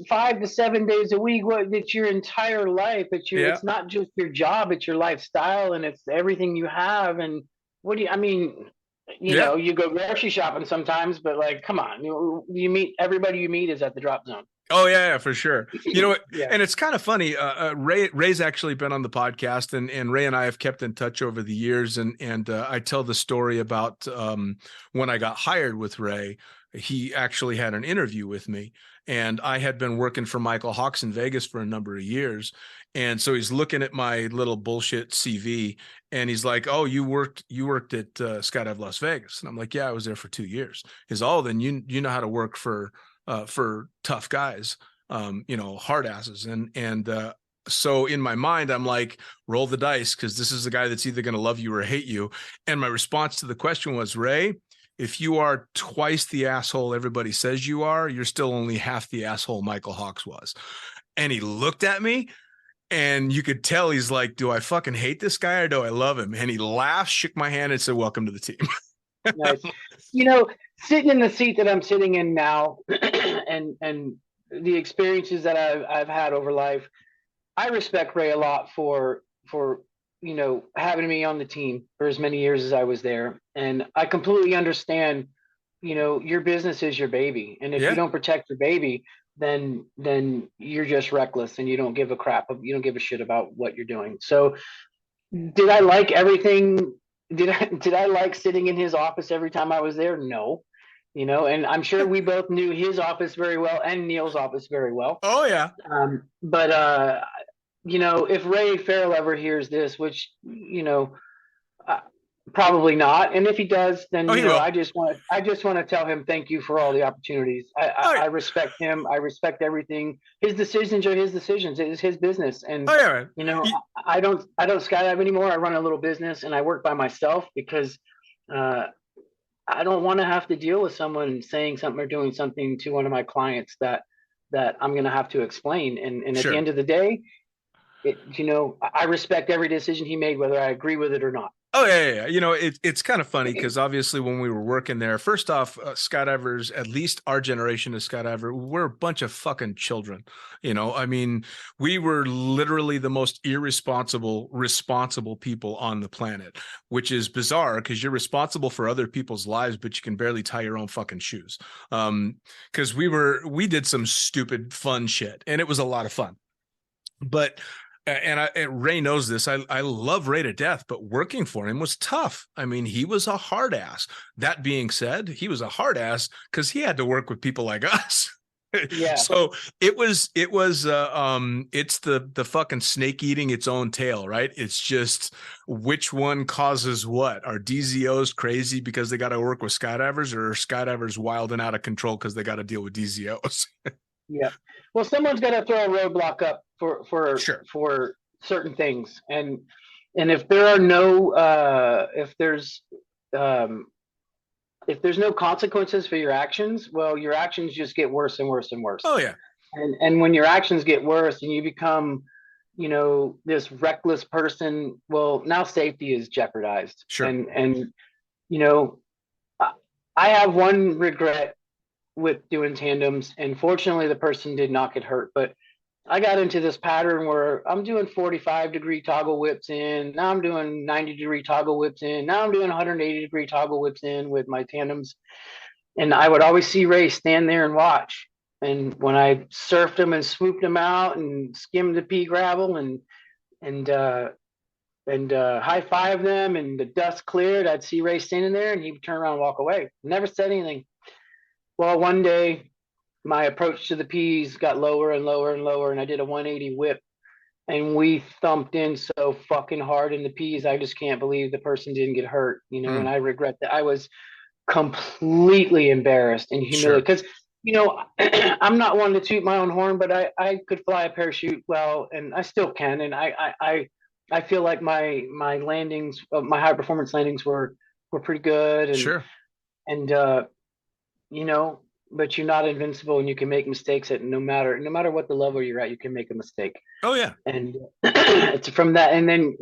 5 to 7 days a week? It's your entire life. Yeah. It's not just your job. It's your lifestyle, and it's everything you have. And I mean, Yeah. you go grocery shopping sometimes, but like, come on, you meet everybody you meet is at the drop zone. Oh yeah, for sure. Yeah. And it's kind of funny. Ray's actually been on the podcast, and Ray and I have kept in touch over the years. And I tell the story about when I got hired with Ray. He actually had an interview with me, and I had been working for Michael Hawks in Vegas for a number of years. And so he's looking at my little bullshit CV, and he's like, "Oh, you worked at Skydive Las Vegas?" And I'm like, "Yeah, I was there for 2 years." He's, "Oh, then you know how to work for tough guys, hard asses." And so in my mind, I'm like, roll the dice, because this is the guy that's either going to love you or hate you. And my response to the question was, Ray, if you are twice the asshole everybody says you are, you're still only half the asshole Michael Hawks was. And he looked at me, and you could tell he's like, do I fucking hate this guy or do I love him? And he laughed, shook my hand, and said, welcome to the team. Nice. Sitting in the seat that I'm sitting in now, and the experiences that I've had over life, I respect Ray a lot for having me on the team for as many years as I was there, and I completely understand. Your business is your baby, and if you don't protect your baby, then you're just reckless, and you don't give a crap. You don't give a shit about what you're doing. So, did I like everything? Did I like sitting in his office every time I was there? No. And I'm sure we both knew his office very well and Neil's office very well. Oh yeah. But if Ray Farrell ever hears this, which probably not, and if he does, then he will. I just want to tell him thank you for all the opportunities. I respect him. I respect everything. His decisions are his decisions. It is his business, and I don't skydive anymore. I run a little business, and I work by myself because I don't want to have to deal with someone saying something or doing something to one of my clients that I'm going to have to explain. And at the end of the day, I respect every decision he made, whether I agree with it or not. Oh yeah. It's kind of funny because obviously when we were working there, first off, skydivers, at least our generation of skydiver, we're a bunch of fucking children. I mean, we were literally the most responsible people on the planet, which is bizarre because you're responsible for other people's lives, but you can barely tie your own fucking shoes. Because we did some stupid fun shit, and it was a lot of fun. But and Ray knows this. I love Ray to death, but working for him was tough. I mean, he was a hard ass. That being said, he was a hard ass because he had to work with people like us. Yeah. So it's the fucking snake eating its own tail, right? It's just which one causes what? Are DZOs crazy because they got to work with skydivers, or are skydivers wild and out of control because they got to deal with DZOs? Yeah. Well, someone's got to throw a roadblock up for certain things, and if there are no if there's no consequences for your actions, well, your actions just get worse and worse and worse. Oh yeah. And when your actions get worse and you become this reckless person, well, now safety is jeopardized. Sure. And I have one regret with doing tandems, and fortunately the person did not get hurt, but I got into this pattern where I'm doing 45-degree toggle whips in, now I'm doing 90-degree toggle whips in, now I'm doing 180-degree toggle whips in with my tandems, and I would always see Ray stand there and watch. And when I surfed him and swooped him out and skimmed the pea gravel and high five them, and the dust cleared, I'd see Ray standing there and he'd turn around and walk away. Never said anything. Well, one day my approach to the peas got lower and lower and lower, and I did a 180 whip, and we thumped in so fucking hard in the P's. I just can't believe the person didn't get hurt, and I regret that. I was completely embarrassed and humiliated Sure. because, I'm not one to toot my own horn, but I could fly a parachute well, and I still can. And I feel like my landings, my high performance landings were pretty good. Sure. And, you know, but you're not invincible, and you can make mistakes at no matter what the level you're at, you can make a mistake. Oh yeah. And it's from that. And then,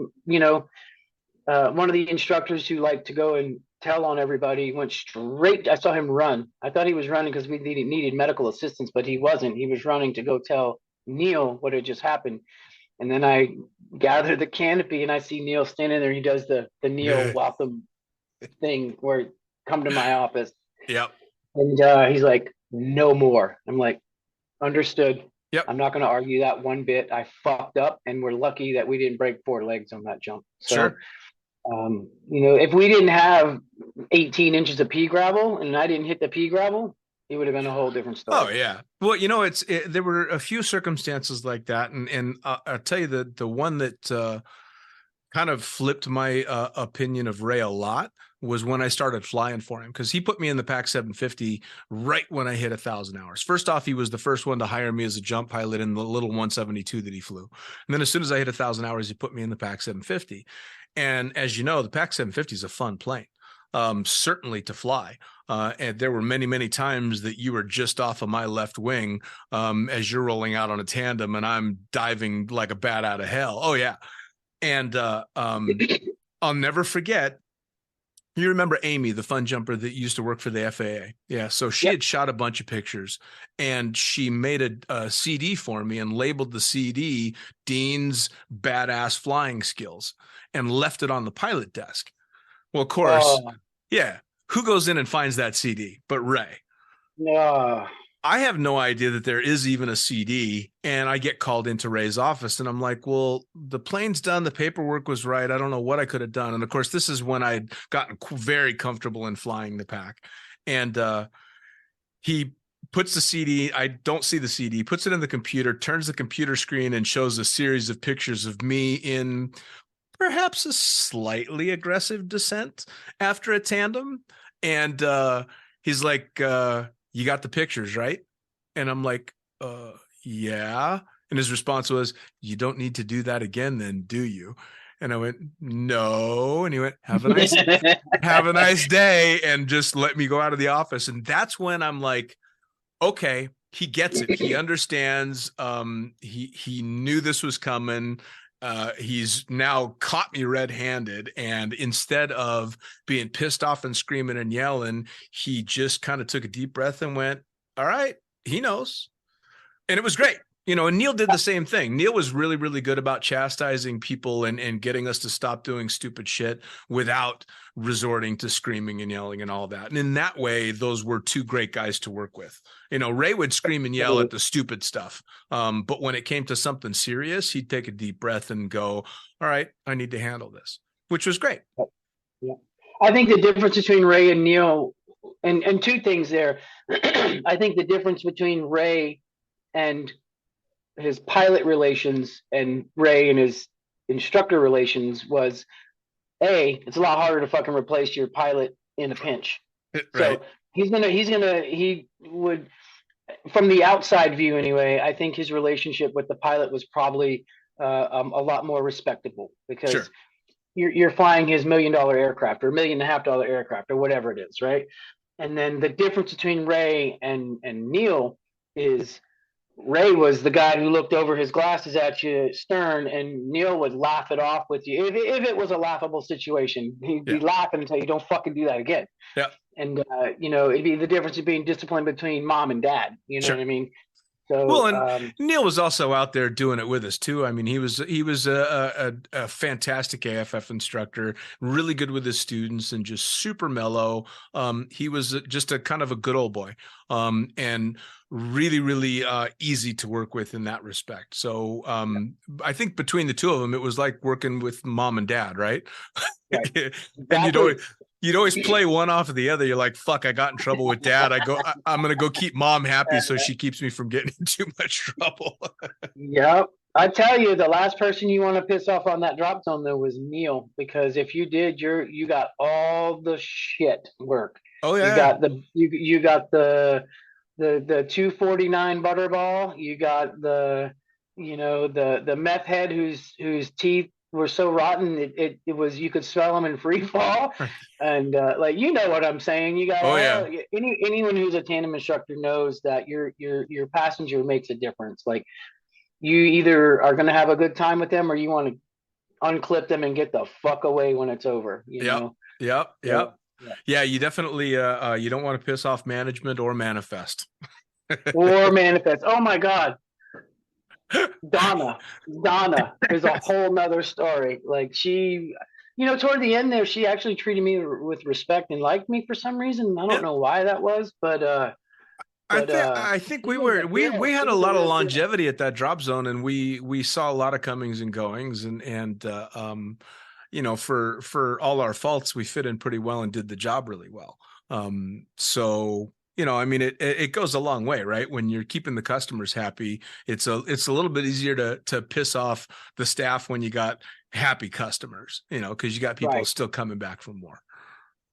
one of the instructors who liked to go and tell on everybody went straight. I saw him run. I thought he was running because we needed medical assistance, but he wasn't. He was running to go tell Neil what had just happened. And then I gather the canopy, and I see Neil standing there. He does the Neil Waltham thing where come to my office. Yep. And he's like, no more. I'm like, understood. Yep. I'm not going to argue that one bit. I fucked up, and we're lucky that we didn't break 4 legs on that jump. So, Sure. If we didn't have 18 inches of pea gravel and I didn't hit the pea gravel, it would have been a whole different story. Oh yeah. Well, there were a few circumstances like that, and I'll tell you the one that kind of flipped my opinion of Ray a lot was when I started flying for him, because he put me in the PAC 750 right when I hit 1,000 hours. First off, he was the first one to hire me as a jump pilot in the little 172 that he flew. And then as soon as I hit 1,000 hours, he put me in the PAC 750. And as you know, the PAC 750 is a fun plane, certainly to fly. And there were many, many times that you were just off of my left wing as you're rolling out on a tandem, and I'm diving like a bat out of hell. Oh yeah. And I'll never forget. You remember Amy, the fun jumper that used to work for the FAA? Yeah. So she had shot a bunch of pictures, and she made a CD for me and labeled the CD Dean's Badass Flying Skills and left it on the pilot desk. Well, of course, who goes in and finds that CD but Ray? No. I have no idea that there is even a CD, and I get called into Ray's office, and I'm like, well, the plane's done. The paperwork was right. I don't know what I could have done. And of course, this is when I'd gotten very comfortable in flying the PAC. And he puts the CD. I don't see the CD, puts it in the computer, turns the computer screen, and shows a series of pictures of me in perhaps a slightly aggressive descent after a tandem. And he's like, you got the pictures, right? And I'm like, yeah. And his response was, you don't need to do that again then, do you? And I went, no. And he went, have a nice day, and just let me go out of the office. And that's when I'm like, okay, he gets it. He understands. He knew this was coming. He's now caught me red-handed, and instead of being pissed off and screaming and yelling, he just kind of took a deep breath and went, all right, he knows. And it was great. And Neil did the same thing. Neil was really, really good about chastising people and getting us to stop doing stupid shit without resorting to screaming and yelling and all that. And in that way, those were 2 great guys to work with. Ray would scream and yell at the stupid stuff. But when it came to something serious, he'd take a deep breath and go, all right, I need to handle this, which was great. Yeah. I think the difference between Ray and Neil, and 2 things there. I think the difference between Ray and his pilot relations and Ray and his instructor relations was, it's a lot harder to fucking replace your pilot in a pinch. Right. So he would, from the outside view anyway, I think his relationship with the pilot was probably a lot more respectable, because you're flying his $1 million aircraft or $1.5 million aircraft or whatever it is, right? And then the difference between Ray and Neil is, Ray was the guy who looked over his glasses at you stern, and Neil would laugh it off with you. If it was a laughable situation, he'd be laughing until you don't fucking do that again. Yeah. And, it'd be the difference of being disciplined between mom and dad. You know what I mean? So, well, and Neil was also out there doing it with us too. I mean, he was a fantastic AFF instructor, really good with his students, and just super mellow. He was just a kind of a good old boy, and really, really easy to work with in that respect. So I think between the 2 of them, it was like working with mom and dad, right? Right. And you'd always play one off of the other. You're like, fuck, I got in trouble with dad. I'm going to go keep mom happy so she keeps me from getting in too much trouble. Yep. I tell you, the last person you want to piss off on that drop zone though was Neil, because if you did, you got all the shit work. Oh You yeah, got you got the 249 butterball. You got the meth head whose teeth were so rotten it was you could smell them in free fall, right. and like what I'm saying. You got Oh yeah. anyone who's a tandem instructor knows that your passenger makes a difference. Like you either are going to have a good time with them or you want to unclip them and get the fuck away when it's over. Yep. Yep. So, Yep. Yeah, you definitely you don't want to piss off management or manifest. or manifest. Oh my God. Donna is a whole nother story. Like she, toward the end there, she actually treated me with respect and liked me for some reason. I don't Yeah, know why that was, I think she was a we had she a was a lot of real deal. longevity at that drop zone, and we saw a lot of comings and goings, and for all our faults, we fit in pretty well and did the job really well. So I mean, it goes a long way, right? When you're keeping the customers happy, it's a little bit easier to piss off the staff when you got happy customers, because you got people Right. still coming back for more.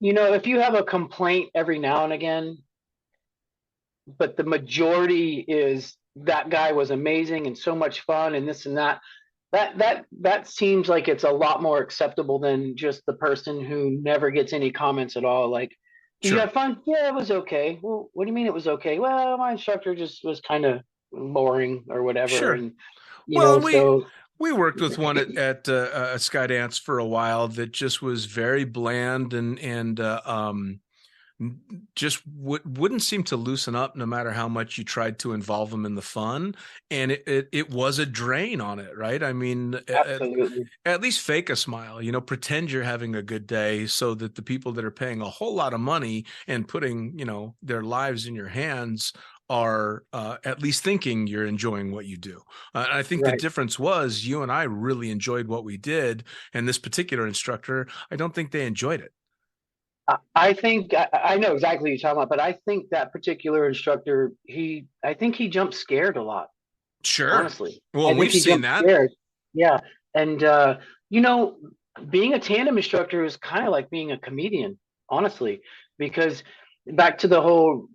If you have a complaint every now and again, but the majority is that guy was amazing and so much fun and this and that. That seems like it's a lot more acceptable than just the person who never gets any comments at all. Like, did you Sure. have fun? Yeah, it was okay. Well, what do you mean it was okay? Well, my instructor just was kind of boring or whatever, Sure. and Well, and so we worked with one at Skydance for a while that just was very bland and just wouldn't seem to loosen up no matter how much you tried to involve them in the fun, and it was a drain on it, right? I mean, absolutely at least fake a smile, pretend you're having a good day so that the people that are paying a whole lot of money and putting their lives in your hands are at least thinking you're enjoying what you do. I think the right. difference was you and I really enjoyed what we did, and this particular instructor, I don't think they enjoyed it. I think I know exactly what you're talking about, but I think that particular instructor, I think he jumped scared a lot. Sure. Honestly, Well, I and think we've he seen jumped that. scared. Yeah, and you know, being a tandem instructor is kind of like being a comedian, honestly, because back to the whole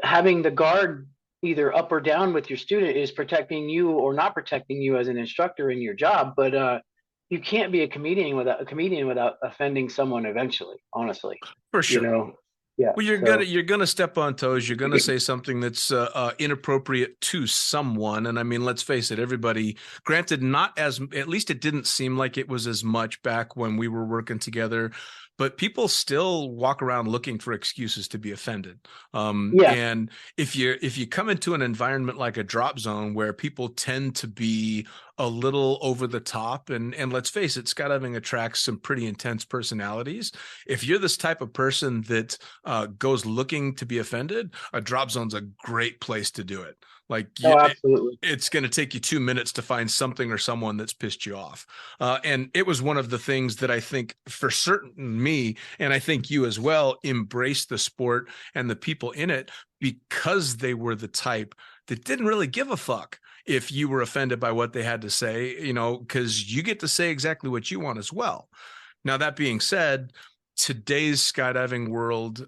having the guard either up or down with your student is protecting you or not protecting you as an instructor in your job. But you can't be a comedian without offending someone eventually. Honestly, For you sure. know. Yeah. Well, So you're gonna step on toes. You're gonna say something that's inappropriate to someone, and I mean, let's face it. Everybody, granted, not as at least it didn't seem like it was as much back when we were working together, but people still walk around looking for excuses to be offended. yeah. And if you come into an environment like a drop zone where people tend to be a little over the top, and let's face it, skydiving attracts some pretty intense personalities. If you're this type of person that goes looking to be offended, a drop zone's a great place to do it. Like Oh, absolutely. it's going to take you 2 minutes to find something or someone that's pissed you off. And it was one of the things that I think for certain me, and I think you as well, embraced the sport and the people in it because they were the type that didn't really give a fuck if you were offended by what they had to say, because you get to say exactly what you want as well. Now, that being said, today's skydiving world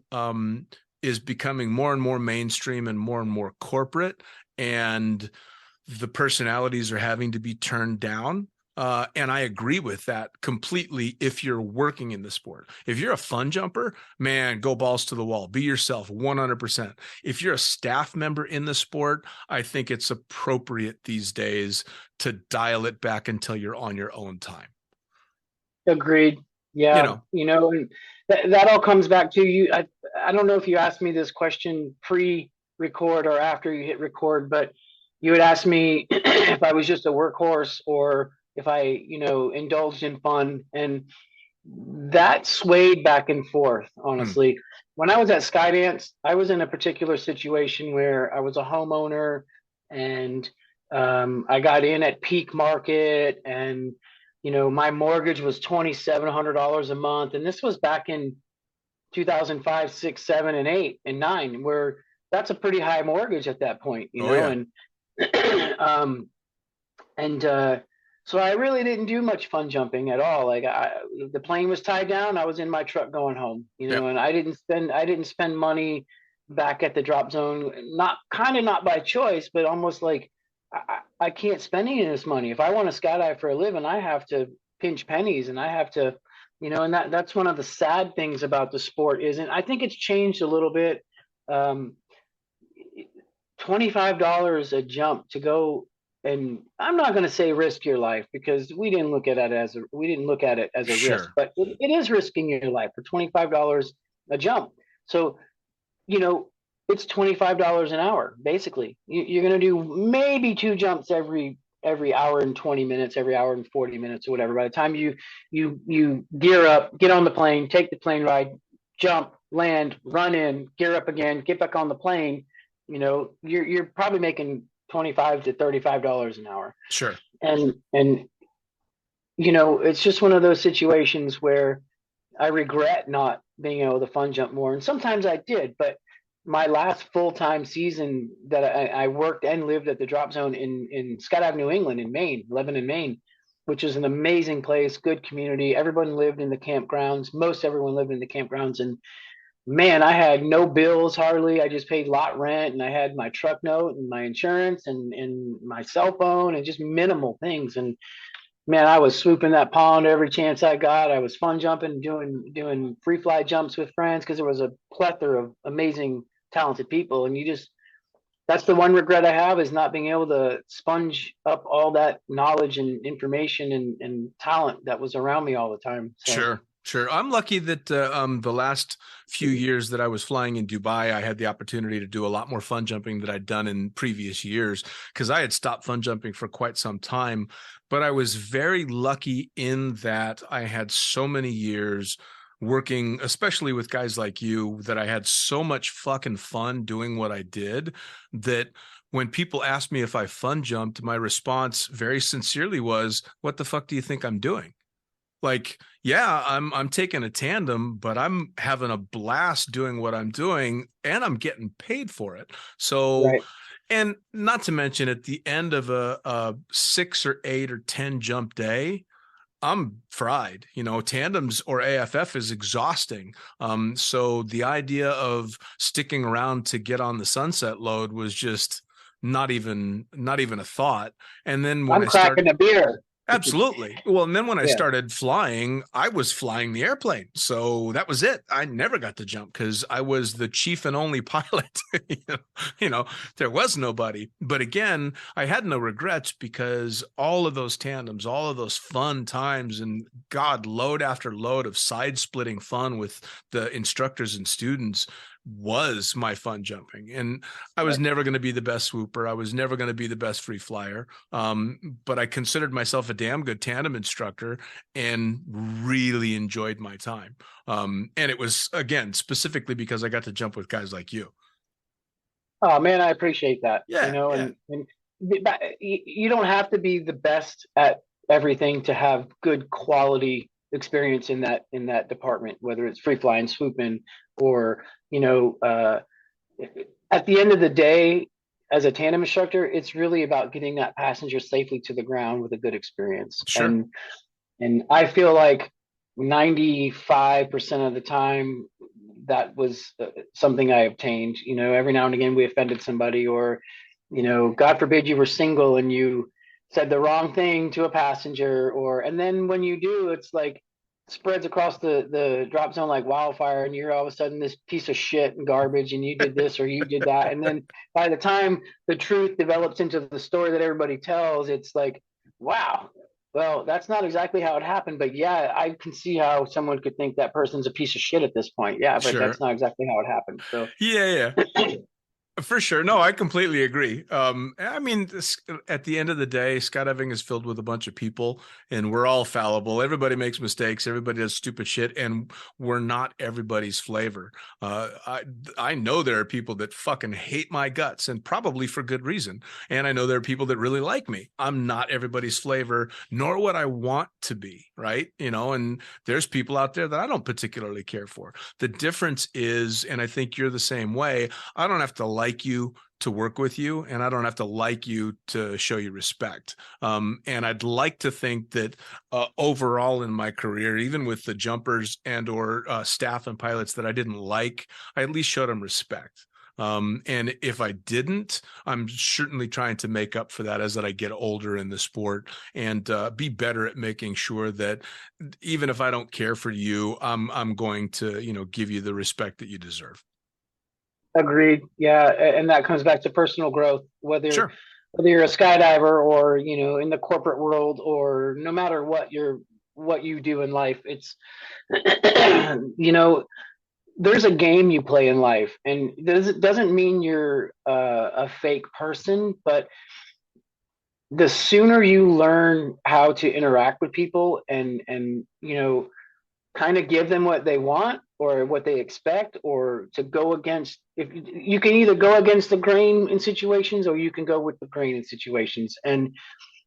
is becoming more and more mainstream and more corporate, and the personalities are having to be turned down. And I agree with that completely if you're working in the sport. If you're a fun jumper, man, go balls to the wall. Be yourself 100%. If you're a staff member in the sport, I think it's appropriate these days to dial it back until you're on your own time. Agreed. Yeah, and that all comes back to you. I don't know if you asked me this question pre-record or after you hit record, but you had asked me if I was just a workhorse or if I, indulged in fun, and that swayed back and forth, honestly. When I was at Skydance, I was in a particular situation where I was a homeowner and I got in at peak market, and my mortgage was $2,700 a month, and this was back in 2005, 6, 7, and 8 and 9, where that's a pretty high mortgage at that point, Oh, yeah. and um, And so I really didn't do much fun jumping at all. Like the plane was tied down, I was in my truck going home, Yep. and I didn't spend money back at the drop zone, not by choice, but almost like I can't spend any of this money. If I want to skydive for a living, I have to pinch pennies, and I have to, and that's one of the sad things about the sport. Isn't I think it's changed a little bit. Um, $25 a jump to go, and I'm not going to say risk your life, because we didn't look at it as a risk, Sure. but it is risking your life for $25 a jump. So, you know it's $25 an hour basically. You're going to do maybe two jumps every hour and 20 minutes, every hour and 40 minutes, or whatever. By the time you gear up, get on the plane, take the plane ride, jump, land, run in, gear up again, get back on the plane, you're probably making 25 to $35 an hour. Sure. And it's just one of those situations where I regret not being able to fun jump more. And sometimes I did, but my last full-time season that I worked and lived at the drop zone in Skydive, New England, in Maine, Lebanon, Maine, which is an amazing place, good community. Everyone lived in the campgrounds. Most everyone lived in the campgrounds. And man, I had no bills hardly. I just paid lot rent, and I had my truck note and my insurance and my cell phone and just minimal things. And man, I was swooping that pond every chance I got. I was fun jumping, doing free fly jumps with friends, because there was a plethora of amazing, talented people. And that's the one regret I have, is not being able to sponge up all that knowledge and information and talent that was around me all the time. So. Sure. Sure. I'm lucky that the last few years that I was flying in Dubai, I had the opportunity to do a lot more fun jumping than I'd done in previous years, because I had stopped fun jumping for quite some time. But I was very lucky in that I had so many years working, especially with guys like you, that I had so much fucking fun doing what I did, that when people asked me if I fun jumped, my response very sincerely was, "What the fuck do you think I'm doing?" Like, yeah, I'm taking a tandem, but I'm having a blast doing what I'm doing, and I'm getting paid for it. So, Right. and not to mention, at the end of a 6 or 8 or 10 jump day, I'm fried. Tandems or AFF is exhausting. So the idea of sticking around to get on the sunset load was just not even a thought. And then when I'm cracking a beer. absolutely. Well, and then when I Yeah. started flying, I was flying the airplane. So that was it. I never got to jump because I was the chief and only pilot. There was nobody. But again, I had no regrets, because all of those tandems, all of those fun times, and God, load after load of side splitting fun with the instructors and students was my fun jumping. And I was never going to be the best swooper. I was never going to be the best free flyer. But I considered myself a damn good tandem instructor and really enjoyed my time. And it was, again, specifically because I got to jump with guys like you. Oh man, I appreciate that. Yeah. And you don't have to be the best at everything to have good quality experience in that department, whether it's free flying, swooping, or at the end of the day, as a tandem instructor, it's really about getting that passenger safely to the ground with a good experience. Sure. And I feel like 95% of the time that was something I obtained. Every now and again we offended somebody, or God forbid you were single and you said the wrong thing to a passenger, and then when you do, it's like spreads across the drop zone like wildfire, and you're all of a sudden this piece of shit and garbage, and you did this or you did that. And then by the time the truth develops into the story that everybody tells, it's like, wow, well, that's not exactly how it happened, but yeah, I can see how someone could think that person's a piece of shit at this point. Yeah, but Sure. that's not exactly how it happened. So Yeah. For sure. No, I completely agree. I mean, at the end of the day, skydiving is filled with a bunch of people, and we're all fallible. Everybody makes mistakes. Everybody does stupid shit, and we're not everybody's flavor. I know there are people that fucking hate my guts, and probably for good reason. And I know there are people that really like me. I'm not everybody's flavor, nor what I want to be, right? And there's people out there that I don't particularly care for. The difference is, and I think you're the same way, I don't have to like like you to work with you, and I don't have to like you to show you respect. And I'd like to think that overall in my career, even with the jumpers and or staff and pilots that I didn't like, I at least showed them respect. And if I didn't, I'm certainly trying to make up for that as that I get older in the sport and be better at making sure that even if I don't care for you, I'm going to, give you the respect that you deserve. Agreed. Yeah, and that comes back to personal growth, whether Sure. you're a skydiver or in the corporate world, or no matter what you do in life, it's there's a game you play in life, and it doesn't mean you're a fake person, but the sooner you learn how to interact with people and kind of give them what they want or what they expect, or to go against, if you can either go against the grain in situations or you can go with the grain in situations, and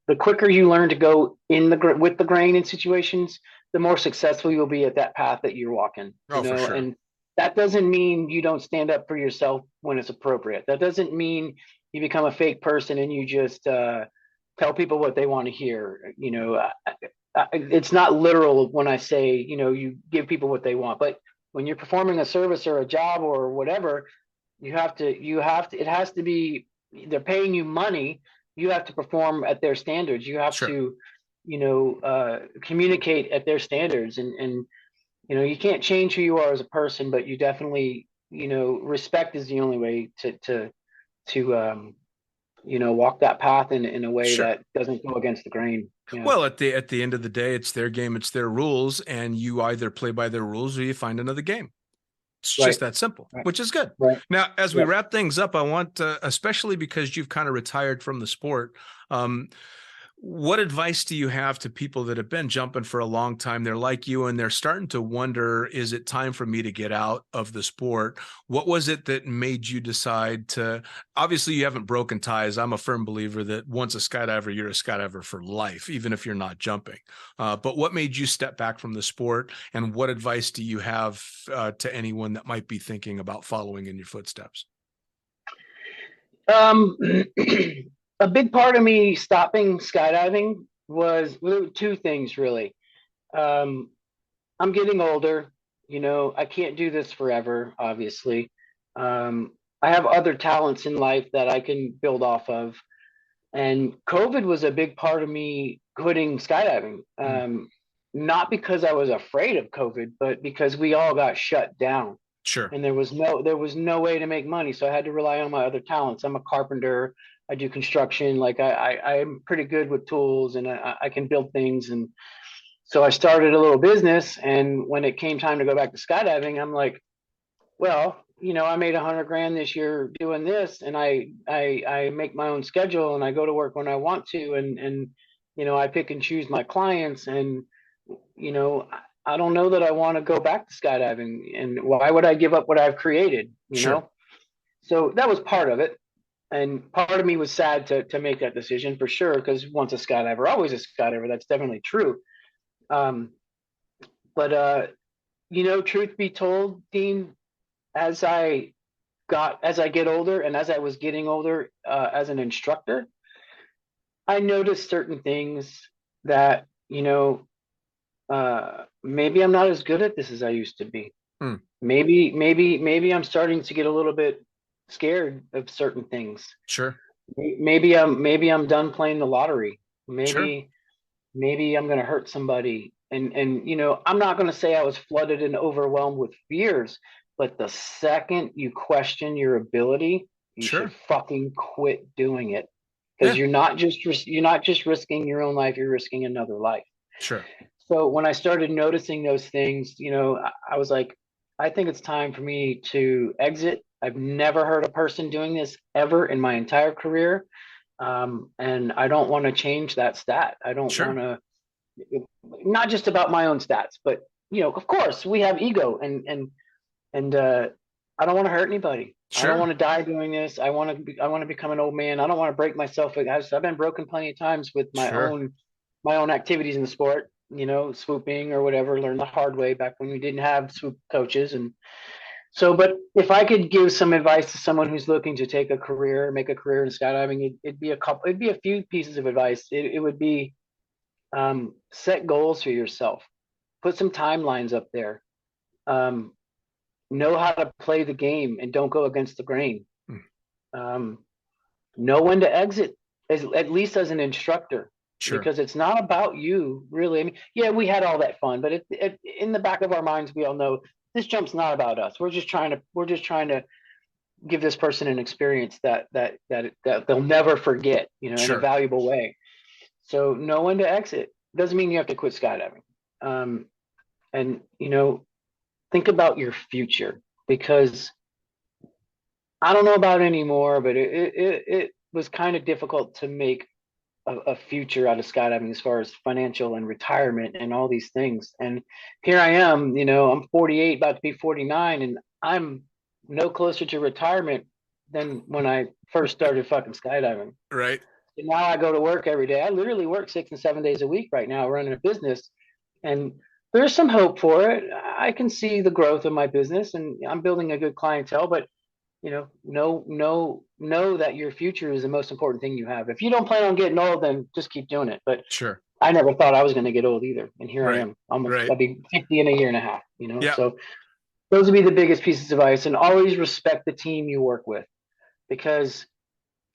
the quicker you learn to go with the grain in situations, the more successful you'll be at that path that you're walking. Oh, for sure. And that doesn't mean you don't stand up for yourself when it's appropriate. That doesn't mean you become a fake person and you just tell people what they want to hear. It's not literal when I say you give people what they want, but when you're performing a service or a job or whatever, it has to be, they're paying you money. You have to perform at their standards. You have Sure. to communicate at their standards, and you can't change who you are as a person, but you definitely, respect is the only way to walk that path in a way Sure. that doesn't go against the grain. Well, at the end of the day, it's their game, it's their rules, and you either play by their rules or you find another game. It's just that simple, which is good. Right. Now, as we wrap things up, I want, especially because you've kind of retired from the sport, what advice do you have to people that have been jumping for a long time? They're like you and they're starting to wonder, is it time for me to get out of the sport? What was it that made you decide to, obviously you haven't broken ties. I'm a firm believer that once a skydiver, you're a skydiver for life, even if you're not jumping. But what made you step back from the sport, and what advice do you have to anyone that might be thinking about following in your footsteps? A big part of me stopping skydiving was two things, really. I'm getting older, I can't do this forever, obviously. I have other talents in life that I can build off of. And COVID was a big part of me quitting skydiving. Not because I was afraid of COVID, but because we all got shut down. Sure. And there was no way to make money. So I had to rely on my other talents. I'm a carpenter. I do construction. Like I'm pretty good with tools, and I can build things. And so I started a little business. And when it came time to go back to skydiving, I'm like, well, I made $100,000 this year doing this, and I make my own schedule, and I go to work when I want to, and I pick and choose my clients, and I don't know that I want to go back to skydiving, and why would I give up what I've created? Sure. So that was part of it. And part of me was sad to make that decision, for sure, because once a skydiver, always a skydiver. That's definitely true. But truth be told, Dean, as I get older, and as I was getting older as an instructor, I noticed certain things that maybe I'm not as good at this as I used to be. Maybe I'm starting to get a little bit scared of certain things. Sure. Maybe I'm done playing the lottery. Sure. Maybe I'm going to hurt somebody. And I'm not going to say I was flooded and overwhelmed with fears, but the second you question your ability, you should fucking quit doing it, because you're not just risking your own life, you're risking another life. Sure. So when I started noticing those things, I was like, I think it's time for me to exit. I've never heard a person doing this ever in my entire career. And I don't want to change that stat. I don't want to, not just about my own stats, but, of course we have ego, and I don't want to hurt anybody. I don't want to die doing this. I want to become an old man. I don't want to break myself. I've been broken plenty of times with my own activities in the sport, swooping or whatever. Learned the hard way back when we didn't have swoop coaches. And But if I could give some advice to someone who's looking to make a career in skydiving, it'd be a few pieces of advice. It would be, set goals for yourself, put some timelines up there, know how to play the game and don't go against the grain. Know when to exit, at least as an instructor. Sure. Because it's not about you, really. I mean, yeah, we had all that fun, but in the back of our minds, we all know this jump's not about us. We're just trying to give this person an experience that they'll never forget, in a valuable way. So know when to exit. Doesn't mean you have to quit skydiving. And think about your future, because I don't know about anymore, but it was kind of difficult to make a future out of skydiving as far as financial and retirement and all these things. And here I am, I'm 48, about to be 49, and I'm no closer to retirement than when I first started fucking skydiving. Right. And now I go to work every day. I literally work 6 and 7 days a week right now running a business, and there's some hope for it. I can see the growth of my business and I'm building a good clientele, but know that your future is the most important thing you have. If you don't plan on getting old, then just keep doing it. But sure, I never thought I was going to get old either, and here right. I am. Almost, right. I'll be 50 in a year and a half. Yeah. So those would be the biggest pieces of advice, and always respect the team you work with, because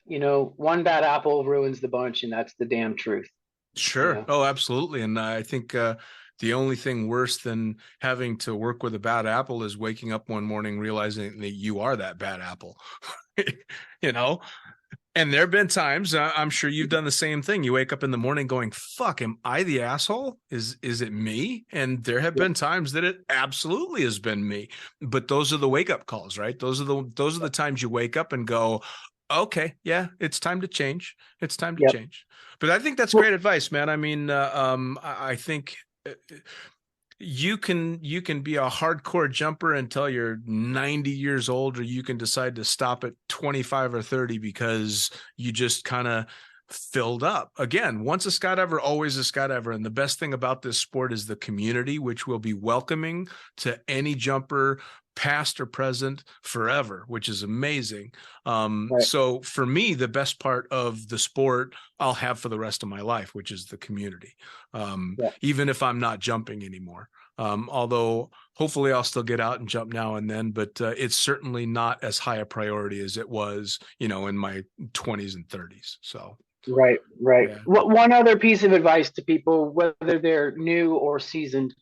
one bad apple ruins the bunch, and that's the damn truth. Sure. Oh, absolutely. And I think the only thing worse than having to work with a bad apple is waking up one morning realizing that you are that bad apple. And there have been times, I'm sure you've done the same thing. You wake up in the morning going, fuck, am I the asshole? Is it me? And there have been times that it absolutely has been me. But those are the wake up calls, right? Those are the times you wake up and go, okay, yeah, it's time to change. It's time to change. But I think that's great advice, man. I mean, I think you can be a hardcore jumper until you're 90 years old, or you can decide to stop at 25 or 30 because you just kind of filled up. Again, once a skydiver, always a skydiver. And the best thing about this sport is the community, which will be welcoming to any jumper, past or present, forever, which is amazing. Right. So for me, the best part of the sport I'll have for the rest of my life, which is the community. Even if I'm not jumping anymore. Although hopefully I'll still get out and jump now and then, but it's certainly not as high a priority as it was, in my 20s and 30s. So. Right. Yeah. One other piece of advice to people, whether they're new or seasoned,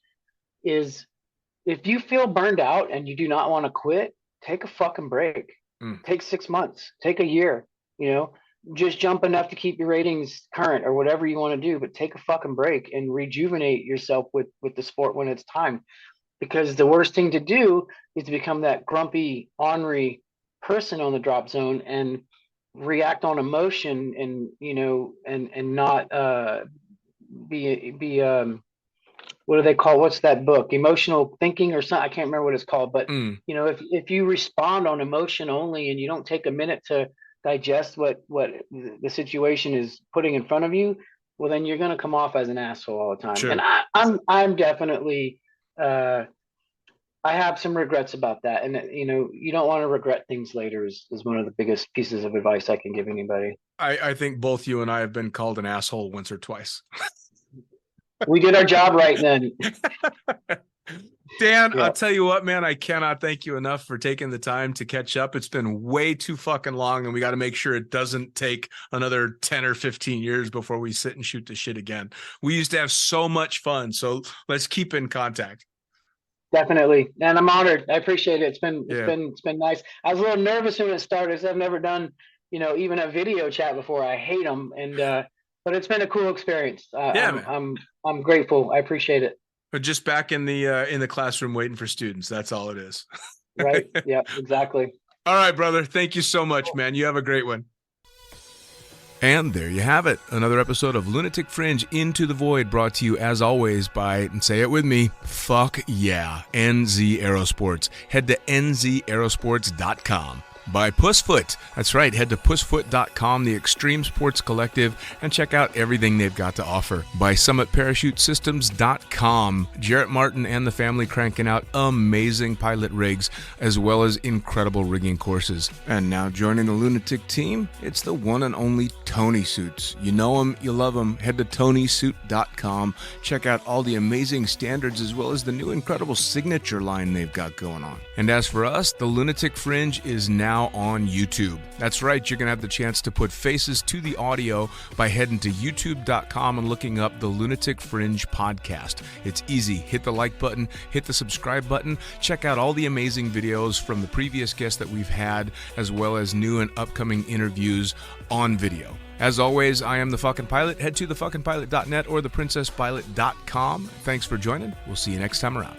is if you feel burned out and you do not want to quit, take a fucking break. Take 6 months, take a year, just jump enough to keep your ratings current or whatever you want to do, but take a fucking break and rejuvenate yourself with the sport when it's time. Because the worst thing to do is to become that grumpy, ornery person on the drop zone and react on emotion and not be what do they call, what's that book, emotional thinking or something? I can't remember what it's called, but if you respond on emotion only and you don't take a minute to digest what the situation is putting in front of you, well, then you're going to come off as an asshole all the time. Sure. And I'm definitely I have some regrets about that, and you don't want to regret things later is one of the biggest pieces of advice I can give anybody. I think both you and I have been called an asshole once or twice. We did our job right then. Dan, I'll tell you what, man, I cannot thank you enough for taking the time to catch up. It's been way too fucking long, and we got to make sure it doesn't take another 10 or 15 years before we sit and shoot the shit again. We used to have so much fun, so let's keep in contact. Definitely. And I'm honored. I appreciate it. It's been nice. I was a little nervous when it started. I've never done, even a video chat before. I hate them. And, but it's been a cool experience. I'm grateful. I appreciate it. But just back in the classroom waiting for students. That's all it is. Right. Yeah, exactly. All right, brother. Thank you so much, man. You have a great one. And there you have it. Another episode of Lunatic Fringe Into the Void, brought to you as always by, and say it with me, fuck yeah, NZ Aerosports. Head to nzaerosports.com. By Pussfoot. That's right, head to pussfoot.com, the Extreme Sports Collective, and check out everything they've got to offer. By summitparachutesystems.com. Jarrett Martin and the family cranking out amazing pilot rigs, as well as incredible rigging courses. And now joining the Lunatic team, it's the one and only Tony Suits. You know him, you love him. Head to tonysuit.com. Check out all the amazing standards as well as the new incredible signature line they've got going on. And as for us, the Lunatic Fringe is now on YouTube. That's right, you're going to have the chance to put faces to the audio by heading to youtube.com and looking up the Lunatic Fringe podcast. It's easy. Hit the like button, hit the subscribe button, check out all the amazing videos from the previous guests that we've had, as well as new and upcoming interviews on video. As always, I am the fucking pilot. Head to thefuckingpilot.net or theprincesspilot.com. Thanks for joining. We'll see you next time around.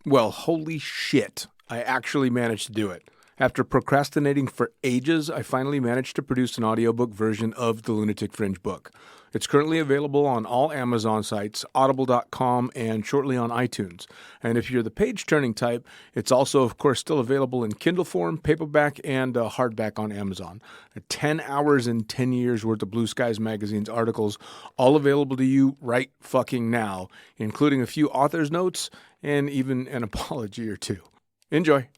Well, holy shit, I actually managed to do it. After procrastinating for ages, I finally managed to produce an audiobook version of the Lunatic Fringe book. It's currently available on all Amazon sites, audible.com, and shortly on iTunes. And if you're the page-turning type, it's also, of course, still available in Kindle form, paperback, and hardback on Amazon. 10 hours and 10 years worth of Blue Skies Magazine's articles, all available to you right fucking now, including a few author's notes and even an apology or two. Enjoy.